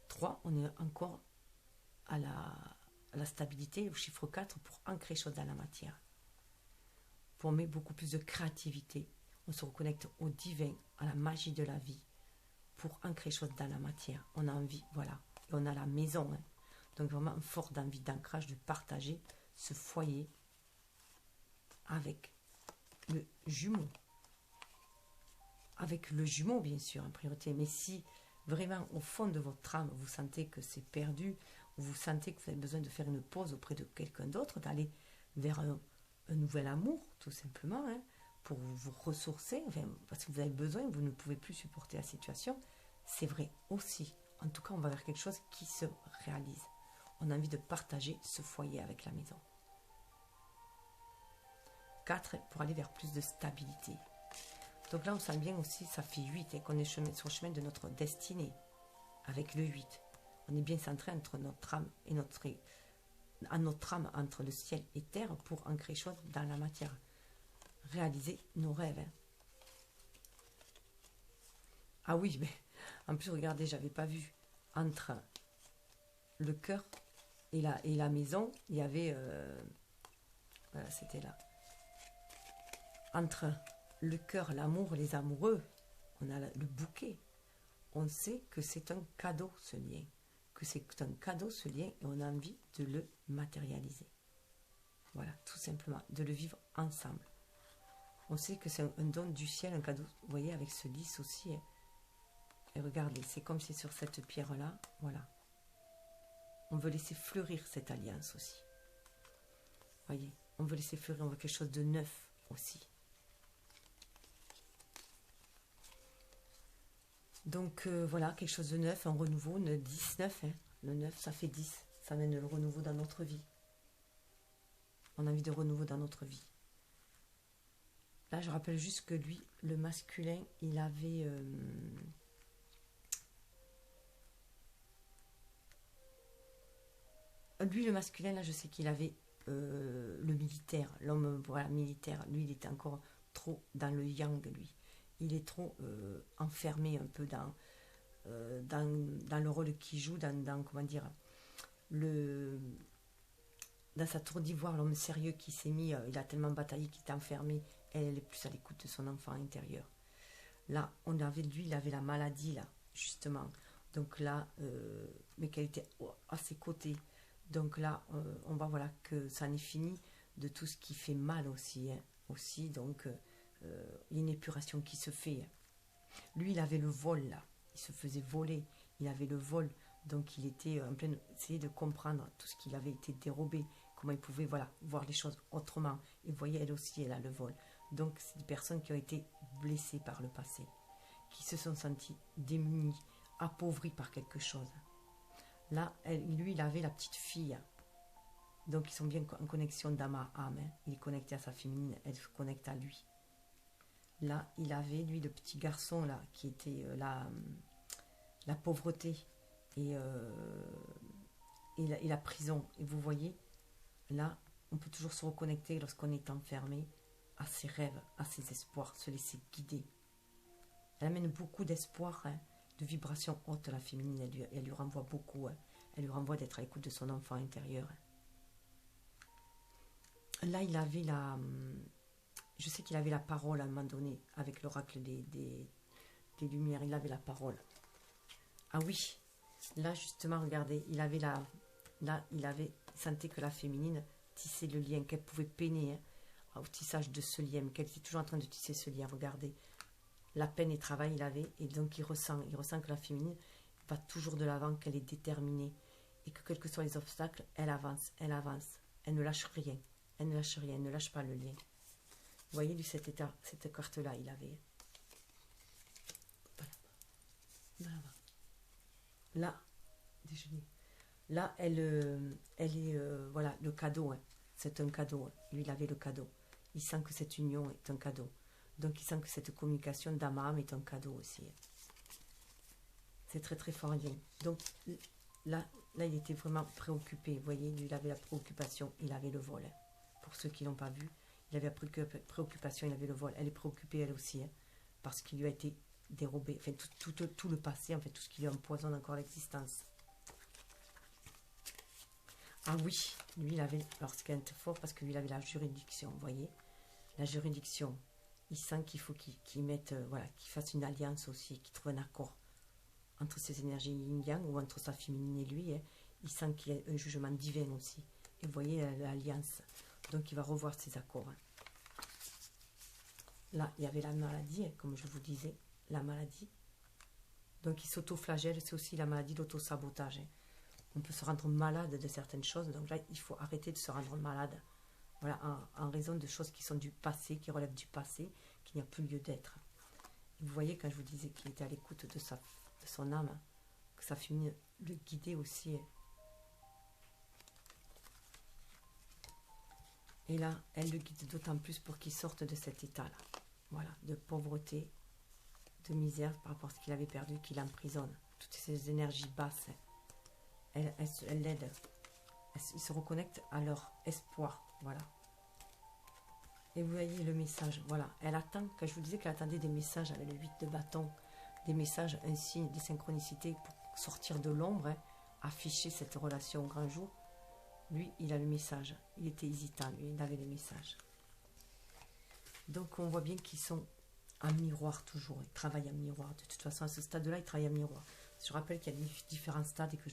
3, on est encore à la stabilité, au chiffre 4 pour ancrer les choses dans la matière. Pour mettre beaucoup plus de créativité, on se reconnecte au divin, à la magie de la vie, pour ancrer les choses dans la matière. On a envie, voilà, et on a la maison, hein. Donc vraiment un fort envie d'ancrage, de partager ce foyer avec le jumeau. Avec le jumeau, bien sûr, en priorité. Mais si vraiment, au fond de votre âme, vous sentez que c'est perdu, ou vous sentez que vous avez besoin de faire une pause auprès de quelqu'un d'autre, d'aller vers un nouvel amour, tout simplement, hein, pour vous ressourcer, enfin, parce que vous avez besoin, vous ne pouvez plus supporter la situation, c'est vrai aussi. En tout cas, on va vers quelque chose qui se réalise. On a envie de partager ce foyer avec la maison. 4, pour aller vers plus de stabilité. Donc là, on sent bien aussi, ça fait 8, et qu'on est sur le chemin de notre destinée, avec le 8. On est bien centré entre notre âme et notre âme, entre le ciel et terre, pour ancrer les choses dans la matière. Réaliser nos rêves. Hein. Ah oui, mais en plus, regardez, j'avais pas vu. Entre le cœur et la maison, il y avait... voilà, c'était là. Entre le cœur, l'amour, les amoureux, on a le bouquet. On sait que c'est un cadeau, ce lien. Que c'est un cadeau, ce lien, et on a envie de le matérialiser. Voilà, tout simplement, de le vivre ensemble. On sait que c'est un don du ciel, un cadeau, vous voyez, avec ce lys aussi. Et regardez, c'est comme si sur cette pierre-là, voilà. On veut laisser fleurir cette alliance aussi. Voyez, on veut laisser fleurir, on veut quelque chose de neuf aussi. Donc voilà, quelque chose de neuf, un renouveau, 19, hein. Le 9, ça fait 10, ça amène le renouveau dans notre vie. On a envie de renouveau dans notre vie. Là, je rappelle juste que lui, le masculin, il avait... lui, le masculin, là, je sais qu'il avait le militaire, l'homme voilà, militaire. Lui, il était encore trop dans le yang, lui. Il est trop enfermé un peu dans le rôle qu'il joue, comment dire, dans sa tour d'ivoire, l'homme sérieux qui s'est mis, il a tellement bataillé qu'il était enfermé, elle est plus à l'écoute de son enfant intérieur. Là, lui, il avait la maladie, là, justement. Donc là, mais qu'elle était à ses côtés. Donc là, on voit voilà, que ça en est fini de tout ce qui fait mal aussi. Hein. Aussi, donc, il y a une épuration qui se fait. Hein. Lui, il avait le vol, là. Il se faisait voler. Il avait le vol. Donc, il était en plein... Essayer de comprendre tout ce qu'il avait été dérobé. Comment il pouvait, voilà, voir les choses autrement. Et vous voyez, elle aussi, elle a le vol. Donc, c'est des personnes qui ont été blessées par le passé. Qui se sont senties démunies, appauvries par quelque chose. Là, lui, il avait la petite fille. Donc, ils sont bien en connexion d'âme à âme. Hein. Il est connecté à sa féminine, elle se connecte à lui. Là, il avait, lui, le petit garçon, là, qui était la pauvreté et la prison. Et vous voyez, là, on peut toujours se reconnecter lorsqu'on est enfermé à ses rêves, à ses espoirs, se laisser guider. Elle amène beaucoup d'espoir, hein, de vibrations hautes, la féminine. Elle lui renvoie beaucoup. Hein. Elle lui renvoie d'être à l'écoute de son enfant intérieur. Hein. Là, il avait la... Je sais qu'il avait la parole à un moment donné, avec l'oracle des Lumières. Il avait la parole. Ah oui, là, justement, regardez, il avait la... Là, il sentait que la féminine tissait le lien, qu'elle pouvait peiner hein, au tissage de ce lien, qu'elle était toujours en train de tisser ce lien. Regardez, la peine et le travail, il avait, et donc il ressent que la féminine va toujours de l'avant, qu'elle est déterminée, et que quels que soient les obstacles, elle avance, elle ne lâche rien, elle ne lâche pas le lien. Vous voyez, lui, cette carte-là, il avait. Là, déjeuner. Là, elle est, voilà, le cadeau. Hein. C'est un cadeau. Hein. Lui, il avait le cadeau. Il sent que cette union est un cadeau. Donc, il sent que cette communication d'âme à âme est un cadeau aussi. Hein. C'est très, très fort bien. Donc, là, il était vraiment préoccupé. Vous voyez, lui, il avait la préoccupation. Il avait le vol. Hein. Pour ceux qui ne l'ont pas vu, il avait la préoccupation, il avait le vol. Elle est préoccupée, elle aussi. Hein, parce qu'il lui a été dérobé. Enfin, tout le passé, en fait, tout ce qui lui empoisonne encore l'existence. Ah oui, lui, il avait, alors ce qui est fort, parce que lui, il avait la juridiction, vous voyez, la juridiction. Il sent qu'il faut qu'il mette, voilà, qu'il fasse une alliance aussi, qu'il trouve un accord entre ses énergies yin-yang ou entre sa féminine et lui. Hein. Il sent qu'il y a un jugement divin aussi. Et vous voyez l'alliance. Donc, il va revoir ses accords. Hein. Là, il y avait la maladie, hein, comme je vous disais, la maladie. Donc, il s'auto-flagelle, c'est aussi la maladie d'auto-sabotage. Hein. On peut se rendre malade de certaines choses. Donc là, il faut arrêter de se rendre malade. Voilà, en raison de choses qui sont du passé, qui relèvent du passé, qu'il n'y a plus lieu d'être. Vous voyez, quand je vous disais qu'il était à l'écoute de son âme, que sa féminine le guidait aussi. Et là, elle le guide d'autant plus pour qu'il sorte de cet état-là. Voilà, de pauvreté, de misère par rapport à ce qu'il avait perdu, qu'il emprisonne. Toutes ces énergies basses. Elle l'aide. Ils se reconnectent à leur espoir. Voilà. Et vous voyez le message. Voilà. Elle attend, quand je vous disais qu'elle attendait des messages avec le 8 de bâton, des messages, un signe, des synchronicités pour sortir de l'ombre, hein, afficher cette relation au grand jour. Lui, il a le message. Il était hésitant, lui, il avait le message. Donc, on voit bien qu'ils sont en miroir toujours. Ils travaillent en miroir. De toute façon, à ce stade-là, ils travaillent en miroir. Je rappelle qu'il y a différents stades et que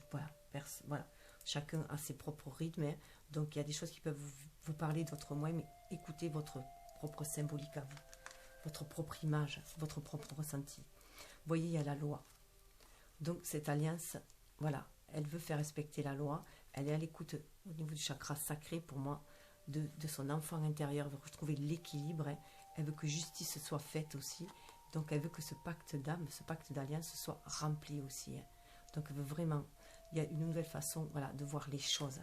voilà, chacun a ses propres rythmes. Hein. Donc, il y a des choses qui peuvent vous parler, d'autres moins, mais écoutez votre propre symbolique à vous, votre propre image, votre propre ressenti. Vous voyez, il y a la loi. Donc, cette alliance, voilà, elle veut faire respecter la loi. Elle est à l'écoute au niveau du chakra sacré, pour moi, de son enfant intérieur. Elle veut retrouver l'équilibre. Hein. Elle veut que justice soit faite aussi. Donc, elle veut que ce pacte d'âme, ce pacte d'alliance soit rempli aussi. Hein. Donc, elle veut vraiment... Il y a une nouvelle façon, voilà, de voir les choses.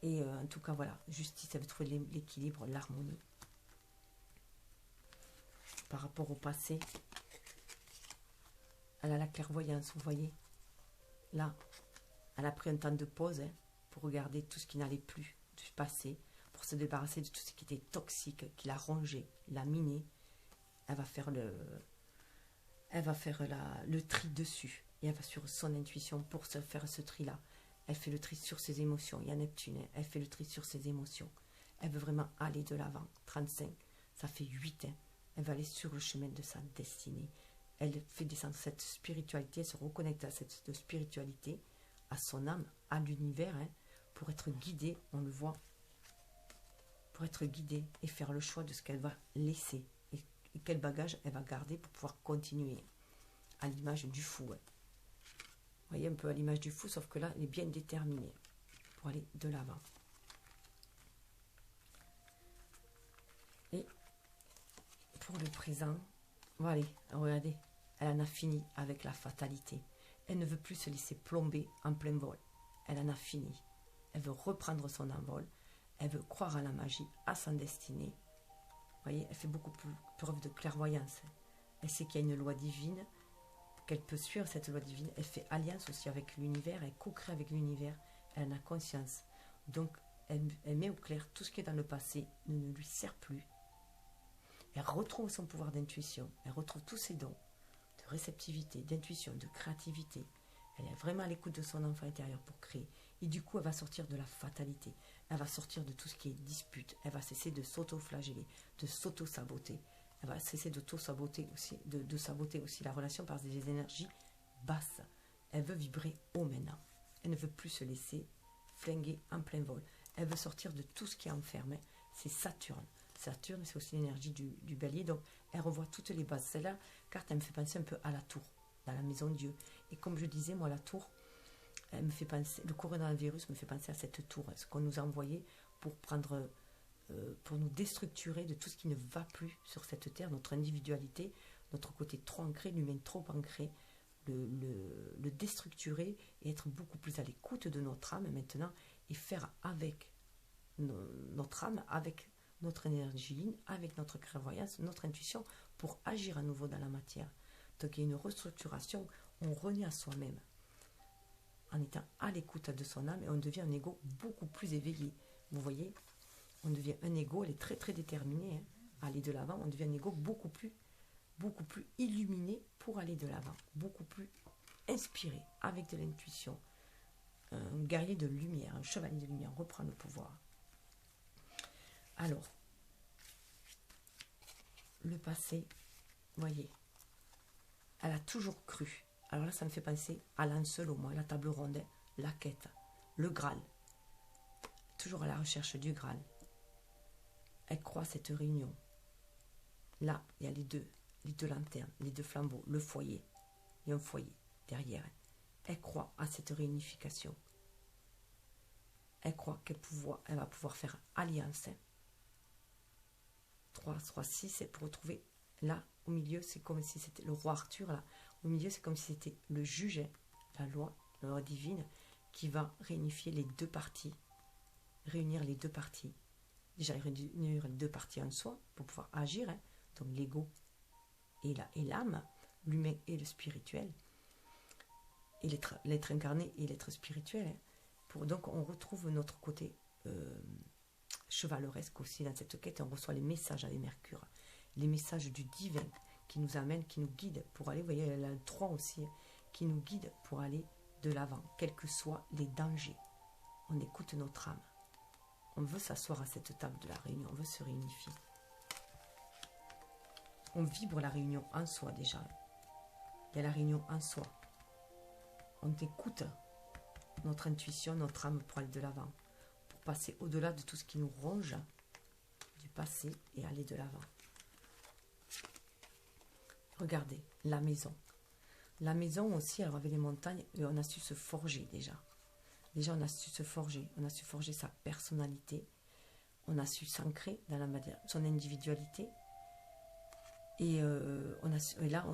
Et en tout cas, voilà, justice, elle veut trouver l'équilibre, l'harmonie. Par rapport au passé, elle a la clairvoyance, vous voyez. Là, elle a pris un temps de pause pour regarder tout ce qui n'allait plus du passé, pour se débarrasser de tout ce qui était toxique, qui l'a rongé, l'a miné. Elle va faire le tri dessus. Et elle va sur son intuition pour se faire ce tri-là. Elle fait le tri sur ses émotions. Il y a Neptune, elle fait le tri sur ses émotions. Elle veut vraiment aller de l'avant. 35, ça fait 8. Elle va aller sur le chemin de sa destinée. Elle fait descendre cette spiritualité, elle se reconnecte à cette spiritualité, à son âme, à l'univers, pour être guidée, on le voit, pour être guidée et faire le choix de ce qu'elle va laisser et quel bagage elle va garder pour pouvoir continuer, à l'image du fou. Vous voyez, un peu à l'image du fou, sauf que là, elle est bien déterminée pour aller de l'avant. Et pour le présent, voilà, regardez, elle en a fini avec la fatalité. Elle ne veut plus se laisser plomber en plein vol. Elle en a fini. Elle veut reprendre son envol. Elle veut croire à la magie, à sa destinée. Vous voyez, elle fait beaucoup plus preuve de clairvoyance. Elle sait qu'il y a une loi divine, qu'elle peut suivre cette loi divine. Elle fait alliance aussi avec l'univers, elle co-crée avec l'univers. Elle en a conscience. Donc, elle met au clair tout ce qui est dans le passé ne lui sert plus. Elle retrouve son pouvoir d'intuition. Elle retrouve tous ses dons de réceptivité, d'intuition, de créativité. Elle est vraiment à l'écoute de son enfant intérieur pour créer. Et du coup, elle va sortir de la fatalité. Elle va sortir de tout ce qui est dispute. Elle va cesser de s'auto-flageller, de s'auto-saboter. Elle va cesser d'auto-saboter aussi, de saboter aussi la relation par des énergies basses. Elle veut vibrer haut maintenant. Elle ne veut plus se laisser flinguer en plein vol. Elle veut sortir de tout ce qui est enfermé. C'est Saturne. Saturne, c'est aussi l'énergie du bélier. Donc, elle revoit toutes les bases. Celle-là, carte, elle me fait penser un peu à la tour, dans la maison de Dieu. Et comme je disais, moi, la tour, elle me fait penser, le coronavirus me fait penser à cette tour, ce qu'on nous a envoyé pour pour nous déstructurer de tout ce qui ne va plus sur cette terre, notre individualité, notre côté trop ancré, l'humain trop ancré, le déstructurer et être beaucoup plus à l'écoute de notre âme maintenant et faire avec notre âme, avec notre énergie, avec notre clairvoyance, notre intuition pour agir à nouveau dans la matière. Donc il y a une restructuration, on renie à soi-même en étant à l'écoute de son âme et on devient un ego beaucoup plus éveillé. Vous voyez, on devient un ego, elle est très très déterminée à aller de l'avant, on devient un ego beaucoup plus illuminé pour aller de l'avant, beaucoup plus inspiré, avec de l'intuition. Un guerrier de lumière, un chevalier de lumière, reprend le pouvoir. Alors, le passé, voyez, elle a toujours cru. Alors là, ça me fait penser à Lancelot, moi, la table ronde, la quête, le Graal. Toujours à la recherche du Graal. Elle croit à cette réunion. Là, il y a les deux lanternes, les deux flambeaux, le foyer. Il y a un foyer derrière. Elle croit à cette réunification. Elle croit elle va pouvoir faire alliance. 3, 6, pour retrouver là, au milieu, c'est comme si c'était le roi Arthur, là. Au milieu, c'est comme si c'était le juge, la loi divine, qui va réunifier les deux parties, réunir les deux parties. Déjà, réunir les deux parties en soi pour pouvoir agir, donc l'ego et l'âme, l'humain et le spirituel, et l'être incarné et l'être spirituel. Donc, on retrouve notre côté chevaleresque aussi dans cette quête. On reçoit les messages avec Mercure, les messages du divin qui nous amènent, qui nous guident pour aller, vous voyez, elle a le 3 aussi, qui nous guide pour aller de l'avant, quels que soient les dangers. On écoute notre âme. On veut s'asseoir à cette table de la réunion, on veut se réunifier. On vibre la réunion en soi déjà. Il y a la réunion en soi. On écoute notre intuition, notre âme pour aller de l'avant, pour passer au-delà de tout ce qui nous ronge du passé et aller de l'avant. Regardez, la maison. La maison aussi, alors avec les montagnes, on a su se forger déjà. Déjà, on a su se forger. On a su forger sa personnalité. On a su s'ancrer dans son individualité. Et, et là,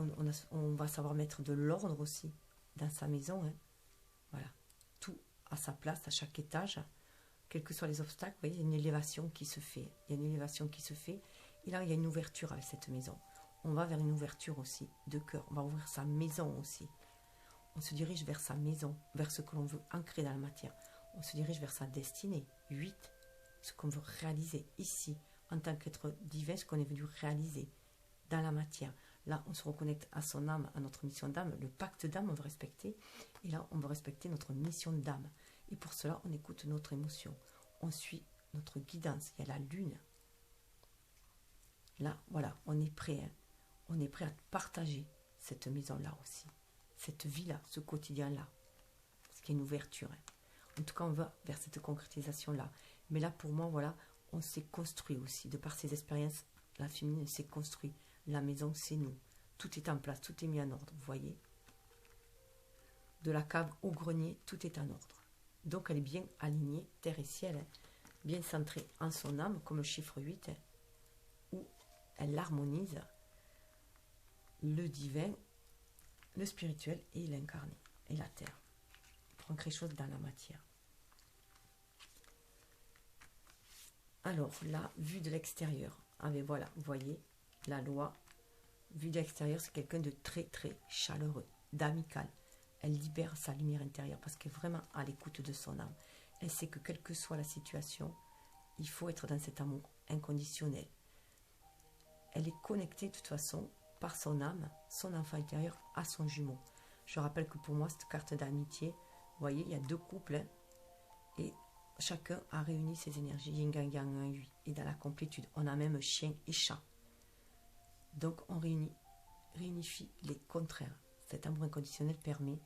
on va savoir mettre de l'ordre aussi dans sa maison. Voilà. Tout à sa place, à chaque étage. quels que soient les obstacles, vous voyez, il y a une élévation qui se fait. Il y a une élévation qui se fait. Et là, il y a une ouverture avec cette maison. On va vers une ouverture aussi de cœur. On va ouvrir sa maison aussi. On se dirige vers sa maison, vers ce que l'on veut ancrer dans la matière. On se dirige vers sa destinée. 8, ce qu'on veut réaliser ici, en tant qu'être divin, ce qu'on est venu réaliser dans la matière. Là, on se reconnecte à son âme, à notre mission d'âme. Le pacte d'âme, on veut respecter. Et là, on veut respecter notre mission d'âme. Et pour cela, on écoute notre émotion. On suit notre guidance. Il y a la lune. Là, voilà, on est prêt. Hein. On est prêt à partager cette maison-là aussi. Cette vie-là, ce quotidien-là. Ce qui est une ouverture. Hein. En tout cas, on va vers cette concrétisation-là. Mais là, pour moi, voilà, on s'est construit aussi. De par ces expériences, la féminine s'est construite. La maison, c'est nous. Tout est en place, tout est mis en ordre, vous voyez. De la cave au grenier, tout est en ordre. Donc, elle est bien alignée, terre et ciel, hein, bien centrée en son âme, comme le chiffre 8, hein, où elle harmonise le divin, le spirituel et l'incarné, et la terre, pour ancrer les choses dans la matière. Alors, là, vue de l'extérieur, ah mais voilà, vous voyez, la loi, vue de l'extérieur, c'est quelqu'un de très, très chaleureux, d'amical. Elle libère sa lumière intérieure parce qu'elle est vraiment à l'écoute de son âme. Elle sait que quelle que soit la situation, il faut être dans cet amour inconditionnel. Elle est connectée de toute façon par son âme, son enfant intérieur, à son jumeau. Je rappelle que pour moi, cette carte d'amitié, vous voyez, il y a 2 couples, hein, et chacun a réuni ses énergies, yin, yang, yang, 1, 8, et dans la complétude. On a même chien et chat. Donc, on réunifie les contraires. Cet amour inconditionnel permet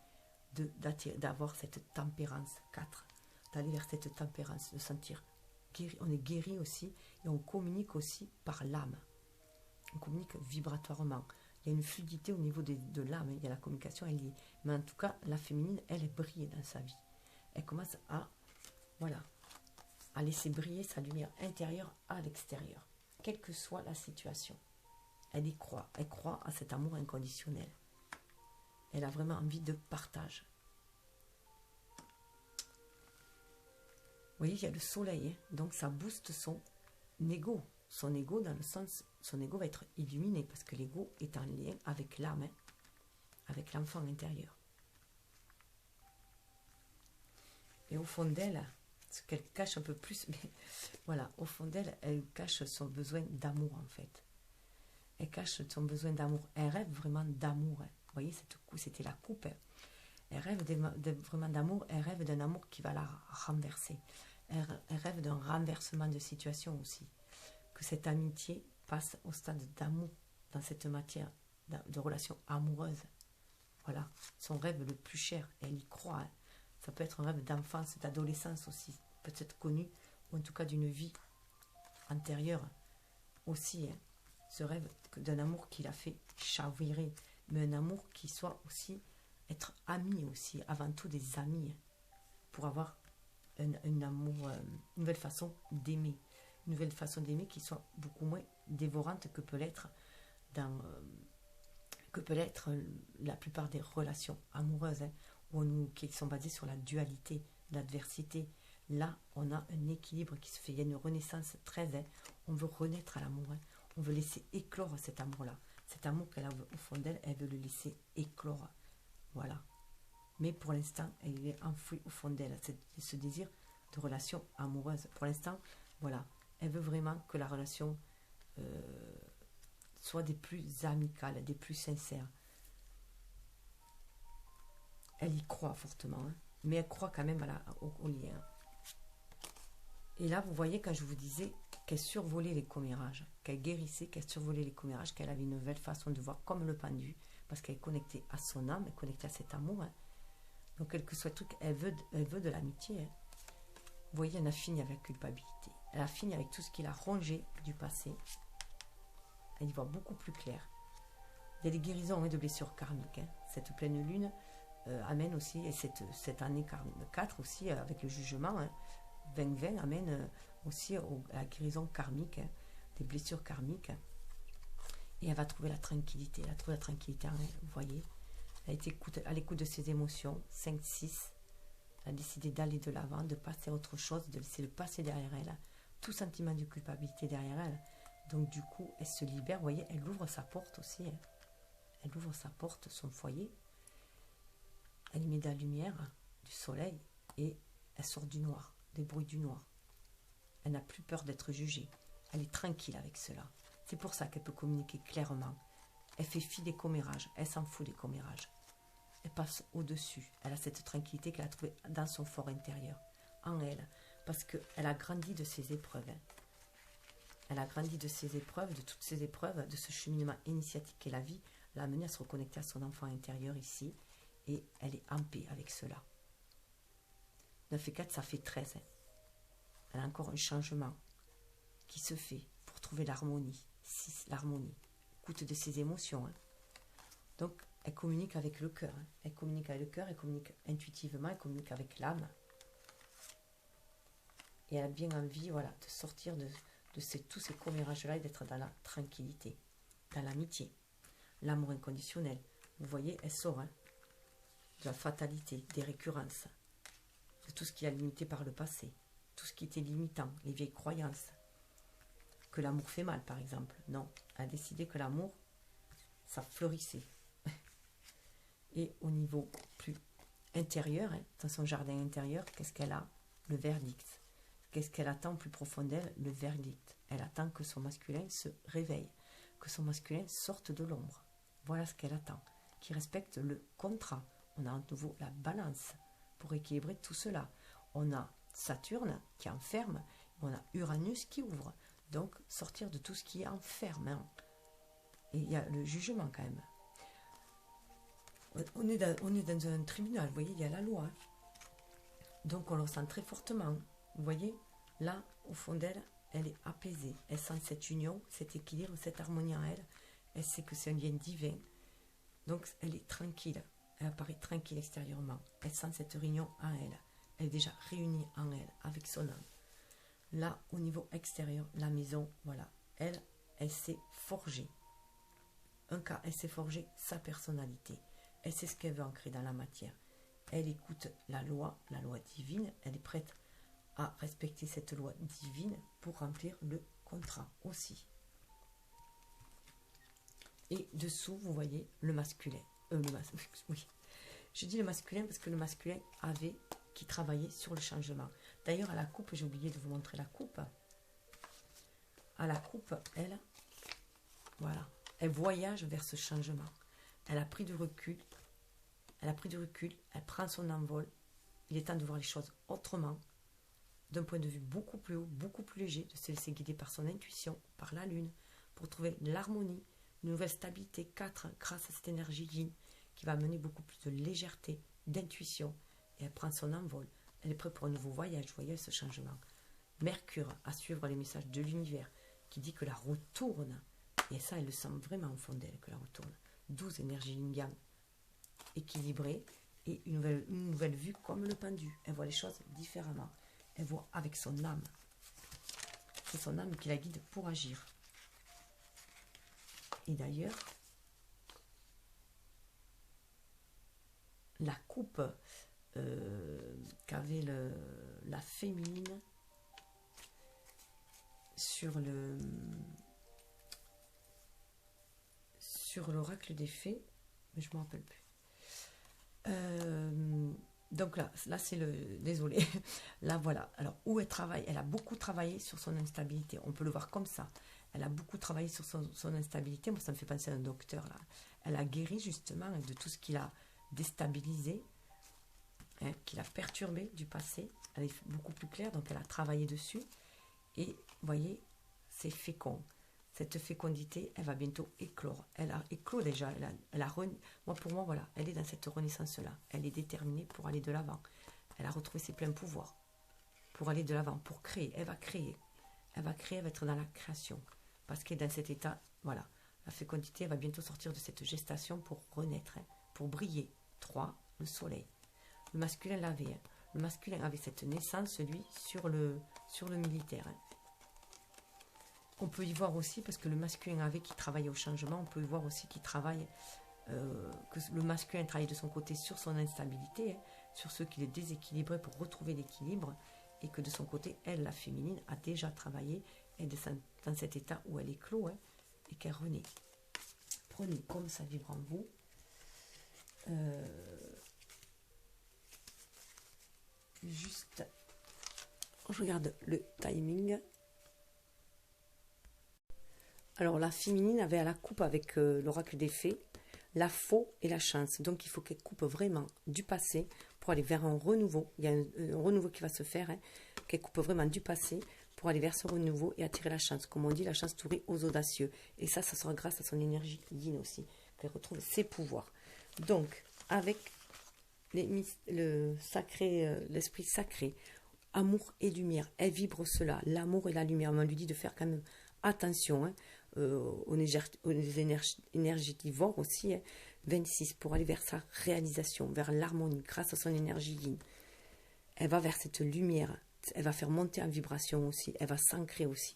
d'avoir cette tempérance, 4, d'aller vers cette tempérance, de sentir guéri. On est guéri aussi, et on communique aussi par l'âme. On communique vibratoirement. Il y a une fluidité au niveau de l'âme, il y a la communication, elle y est. Mais en tout cas, la féminine, elle est brillée dans sa vie. Elle commence à, voilà, à laisser briller sa lumière intérieure à l'extérieur, quelle que soit la situation. Elle y croit, elle croit à cet amour inconditionnel. Elle a vraiment envie de partage. Vous voyez, il y a le soleil, hein, donc ça booste son ego. Son ego, dans le sens, son ego va être illuminé, parce que l'ego est en lien avec l'âme, hein, avec l'enfant intérieur. Et au fond d'elle, ce qu'elle cache un peu plus, mais voilà, au fond d'elle, elle cache son besoin d'amour, en fait. Elle cache son besoin d'amour. Elle rêve vraiment d'amour. Hein. Vous voyez, c'était la coupe. Hein. Elle rêve vraiment d'amour. Elle rêve d'un amour qui va la renverser. Elle rêve d'un renversement de situation aussi. Que cette amitié passe au stade d'amour dans cette matière de relation amoureuse. Voilà, son rêve le plus cher. Elle y croit. Hein. Ça peut être un rêve d'enfance, d'adolescence aussi. Peut-être connu, ou en tout cas d'une vie antérieure aussi. Hein. Ce rêve d'un amour qui l'a fait chavirer, mais un amour qui soit aussi être ami aussi, avant tout des amis, pour avoir un amour, une nouvelle façon d'aimer, une nouvelle façon d'aimer qui soit beaucoup moins dévorante que peut l'être la plupart des relations amoureuses, hein, qui sont basées sur la dualité, l'adversité. Là, on a un équilibre qui se fait, il y a une renaissance 13, hein, on veut renaître à l'amour, hein. On veut laisser éclore cet amour-là. Cet amour qu'elle a au fond d'elle, elle veut le laisser éclore. Voilà. Mais pour l'instant, elle est enfouie au fond d'elle. C'est ce désir de relation amoureuse. Pour l'instant, voilà. Elle veut vraiment que la relation soit des plus amicales, des plus sincères. Elle y croit fortement. Hein, mais elle croit quand même au lien. Et là, vous voyez, quand je vous disais qu'elle survolait les commérages, qu'elle guérissait, qu'elle survolait les commérages, qu'elle avait une nouvelle façon de voir comme le pendu, parce qu'elle est connectée à son âme, elle est connectée à cet amour. Hein. Donc, quel que soit le truc, elle veut de l'amitié. Hein. Vous voyez, elle a fini avec la culpabilité. Elle a fini avec tout ce qu'il a rongé du passé. Elle y voit beaucoup plus clair. Il y a des guérisons de blessures karmiques. Hein. Cette pleine lune amène aussi, et cette année 4 aussi, avec le jugement, hein, 2020 amène aussi à la guérison karmique, hein, des blessures karmiques. Et elle va trouver la tranquillité. Elle a trouvé la tranquillité, hein, vous voyez. Elle est à l'écoute de ses émotions. 5-6. Elle a décidé d'aller de l'avant, de passer à autre chose, de laisser le passé derrière elle. Tout sentiment de culpabilité derrière elle. Donc du coup, elle se libère. Vous voyez, elle ouvre sa porte aussi. Hein. Elle ouvre sa porte, son foyer. Elle y met de la lumière, du soleil, et elle sort du noir, des bruits du noir. Elle n'a plus peur d'être jugée. Elle est tranquille avec cela. C'est pour ça qu'elle peut communiquer clairement. Elle fait fi des commérages. Elle s'en fout des commérages. Elle passe au-dessus. Elle a cette tranquillité qu'elle a trouvée dans son fort intérieur, en elle, parce qu'elle a grandi de ses épreuves. Hein. Elle a grandi de ses épreuves, de toutes ces épreuves, de ce cheminement initiatique qu'est la vie, l'a amenée à se reconnecter à son enfant intérieur ici, et elle est en paix avec cela. 9 et 4, ça fait 13. Hein. Elle a encore un changement qui se fait pour trouver l'harmonie. 6, l'harmonie. Écoute de ses émotions. Hein. Donc, elle communique avec le cœur. Hein. Elle communique avec le cœur, elle communique intuitivement, elle communique avec l'âme. Et elle a bien envie, voilà, de sortir de tous ces commérages-là et d'être dans la tranquillité, dans l'amitié, l'amour inconditionnel. Vous voyez, elle sort hein, de la fatalité, des récurrences, de tout ce qui a limité par le passé, tout ce qui était limitant, les vieilles croyances, que l'amour fait mal, par exemple. Non, elle a décidé que l'amour, ça fleurissait. Et au niveau plus intérieur, hein, dans son jardin intérieur, qu'est-ce qu'elle a? Le verdict. Qu'est-ce qu'elle attend plus profond d'elle? Le verdict. Elle attend que son masculin se réveille, que son masculin sorte de l'ombre. Voilà ce qu'elle attend. Qui respecte le contrat. On a à nouveau la balance pour équilibrer tout cela. On a Saturne qui enferme, on a Uranus qui ouvre. Donc sortir de tout ce qui enferme. Hein. Et il y a le jugement quand même. On est dans un tribunal, vous voyez, il y a la loi. Hein. Donc on le ressent très fortement. Vous voyez, là, au fond d'elle, elle est apaisée. Elle sent cette union, cet équilibre, cette harmonie en elle. Elle sait que c'est un lien divin. Donc elle est tranquille. Elle apparaît tranquille extérieurement. Elle sent cette réunion en elle. Elle est déjà réunie en elle, avec son âme. Là, au niveau extérieur, la maison, voilà. Elle s'est forgée. Un cas, elle s'est forgée sa personnalité. Elle sait ce qu'elle veut ancrer dans la matière. Elle écoute la loi divine. Elle est prête à respecter cette loi divine pour remplir le contrat aussi. Et dessous, vous voyez le masculin. Oui. Je dis le masculin parce que le masculin qui travaillait sur le changement. D'ailleurs, à la coupe, j'ai oublié de vous montrer la coupe. À la coupe, elle, voilà, elle voyage vers ce changement. Elle a pris du recul. Elle prend son envol. Il est temps de voir les choses autrement, d'un point de vue beaucoup plus haut, beaucoup plus léger, de se laisser guider par son intuition, par la lune, pour trouver l'harmonie, une nouvelle stabilité 4 grâce à cette énergie yin qui va amener beaucoup plus de légèreté, d'intuition, et elle prend son envol. Elle est prête pour un nouveau voyage, vous voyez ce changement. Mercure à suivre les messages de l'univers qui dit que la roue tourne, et ça elle le sent vraiment au fond d'elle que la roue tourne. 12 énergies yin-yang équilibrées et une nouvelle vue comme le pendu. Elle voit les choses différemment. Elle voit avec son âme. C'est son âme qui la guide pour agir. Et d'ailleurs, la coupe qu'avait la féminine sur l'oracle des fées, mais je ne me rappelle plus. Donc là c'est désolé. Là voilà. Alors où elle travaille, elle a beaucoup travaillé sur son instabilité. On peut le voir comme ça. Elle a beaucoup travaillé sur son instabilité. Moi ça me fait penser à un docteur là. Elle a guéri justement de tout ce qui l'a déstabilisé, hein, qui l'a perturbé du passé. Elle est beaucoup plus claire, donc elle a travaillé dessus. Et vous voyez, c'est fécond. Cette fécondité, elle va bientôt éclore. Elle a éclos déjà. Pour moi, voilà, elle est dans cette renaissance-là. Elle est déterminée pour aller de l'avant. Elle a retrouvé ses pleins pouvoirs pour aller de l'avant, pour créer. Elle va créer. Elle va être dans la création. Parce qu'elle est dans cet état, voilà. La fécondité, elle va bientôt sortir de cette gestation pour renaître, hein, pour briller. 3, le soleil. Le masculin l'avait. Hein. Le masculin avait cette naissance, lui, sur le militaire. Hein. On peut y voir aussi, parce que le masculin avait qui travaillait au changement, on peut y voir aussi qu'il travaille, que le masculin travaille de son côté sur son instabilité, hein, sur ce qui est déséquilibré pour retrouver l'équilibre, et que de son côté, elle, la féminine, a déjà travaillé, elle est dans cet état où elle est clos, hein, et qu'elle renaît. Prenez comme ça vibre en vous. Juste, je regarde le timing. Alors la féminine avait à la coupe avec l'oracle des fées, la faux et la chance. Donc il faut qu'elle coupe vraiment du passé pour aller vers un renouveau. Il y a un renouveau qui va se faire, hein, qu'elle coupe vraiment du passé pour aller vers ce renouveau et attirer la chance. Comme on dit, la chance tourie aux audacieux. Et ça sera grâce à son énergie yin aussi, qu'elle retrouve ses pouvoirs. Donc, avec l'esprit sacré, amour et lumière, elle vibre cela, l'amour et la lumière. On lui dit de faire quand même attention, hein, aux énergétivores aussi, hein, 26, pour aller vers sa réalisation, vers l'harmonie, grâce à son énergie yin. Elle va vers cette lumière, elle va faire monter en vibration aussi, elle va s'ancrer aussi,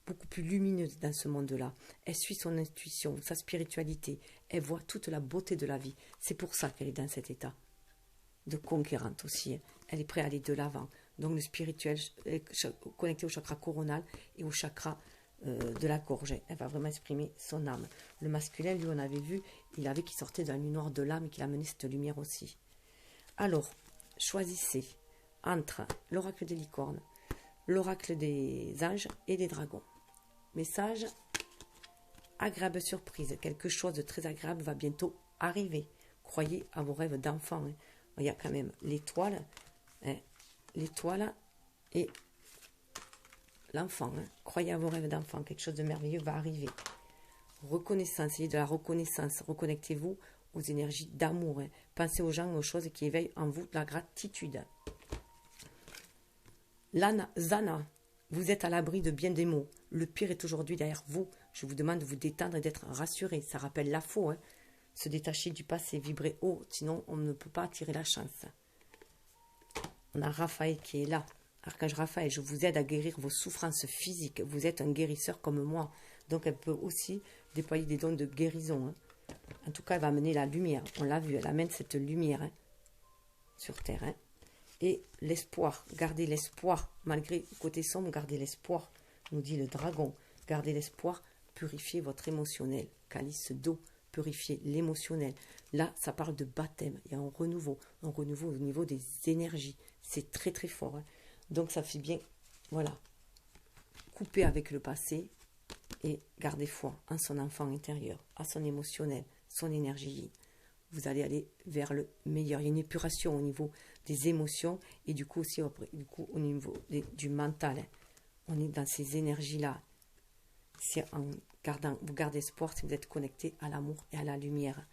beaucoup plus lumineuse dans ce monde-là. Elle suit son intuition, sa spiritualité, elle voit toute la beauté de la vie. C'est pour ça qu'elle est dans cet état de conquérante aussi. Elle est prête à aller de l'avant. Donc le spirituel est connecté au chakra coronal et au chakra de la gorge. Elle va vraiment exprimer son âme. Le masculin, lui, on avait vu, il avait qui sortait d'un noir de l'âme et qui amenait cette lumière aussi. Alors, choisissez entre l'oracle des licornes, l'oracle des anges et des dragons. Message, agréable surprise. Quelque chose de très agréable va bientôt arriver. Croyez à vos rêves d'enfant. Hein. Il y a quand même l'étoile, hein, l'étoile et l'enfant. Hein. Croyez à vos rêves d'enfant. Quelque chose de merveilleux va arriver. Reconnaissance, il y a de la reconnaissance. Reconnectez-vous aux énergies d'amour. Hein. Pensez aux gens, aux choses qui éveillent en vous de la gratitude. Zana, vous êtes à l'abri de bien des maux. Le pire est aujourd'hui derrière vous. Je vous demande de vous détendre et d'être rassuré. Ça rappelle la faux. Hein. Se détacher du passé, vibrer haut, sinon on ne peut pas attirer la chance. On a Raphaël qui est là. Archange Raphaël, je vous aide à guérir vos souffrances physiques. Vous êtes un guérisseur comme moi. Donc elle peut aussi déployer des dons de guérison. Hein. En tout cas, elle va amener la lumière. On l'a vu, elle amène cette lumière, hein, sur Terre. Hein. Et l'espoir, gardez l'espoir. Malgré le côté sombre, gardez l'espoir. Nous dit le dragon. Gardez l'espoir, purifiez votre émotionnel. Calice d'eau. Purifier l'émotionnel. Là, ça parle de baptême. Il y a un renouveau au niveau des énergies. C'est très très fort. Hein. Donc ça fait bien, voilà, couper avec le passé et garder foi en son enfant intérieur, à son émotionnel, son énergie. Vous allez aller vers le meilleur. Il y a une épuration au niveau des émotions et du coup aussi au niveau du mental. Hein. On est dans ces énergies-là. C'est en gardant, vous gardez espoir si vous êtes connecté à l'amour et à la lumière.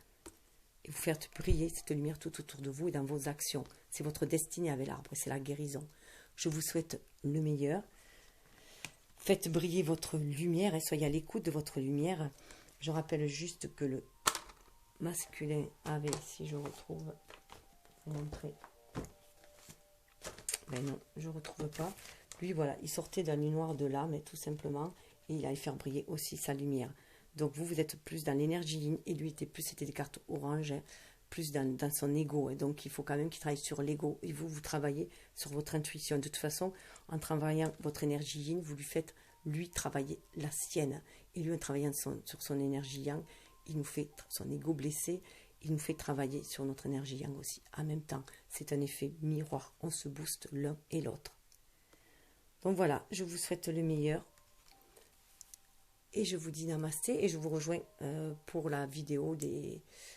Et vous faites briller cette lumière tout autour de vous et dans vos actions. C'est votre destinée avec l'arbre, c'est la guérison. Je vous souhaite le meilleur. Faites briller votre lumière et soyez à l'écoute de votre lumière. Je rappelle juste que le masculin avait, si je retrouve, vous montrer. Ben non, je ne retrouve pas. Lui, voilà, il sortait d'un nuit noir de l'âme, tout simplement. Et il allait faire briller aussi sa lumière. Donc vous êtes plus dans l'énergie yin et lui était plus, c'était des cartes orange, hein, plus dans son ego. Hein. Donc il faut quand même qu'il travaille sur l'ego et vous travaillez sur votre intuition. De toute façon, en travaillant votre énergie yin, vous lui faites lui travailler la sienne. Et lui, en travaillant sur son énergie yang, il nous fait son ego blessé, il nous fait travailler sur notre énergie yang aussi. En même temps, c'est un effet miroir. On se booste l'un et l'autre. Donc voilà, je vous souhaite le meilleur. Et je vous dis namasté et je vous rejoins pour la vidéo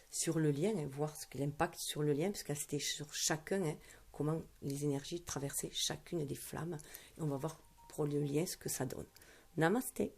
sur le lien, hein, voir ce que l'impact sur le lien, parce que c'était sur chacun, hein, comment les énergies traversaient chacune des flammes. Et on va voir pour le lien ce que ça donne. Namasté.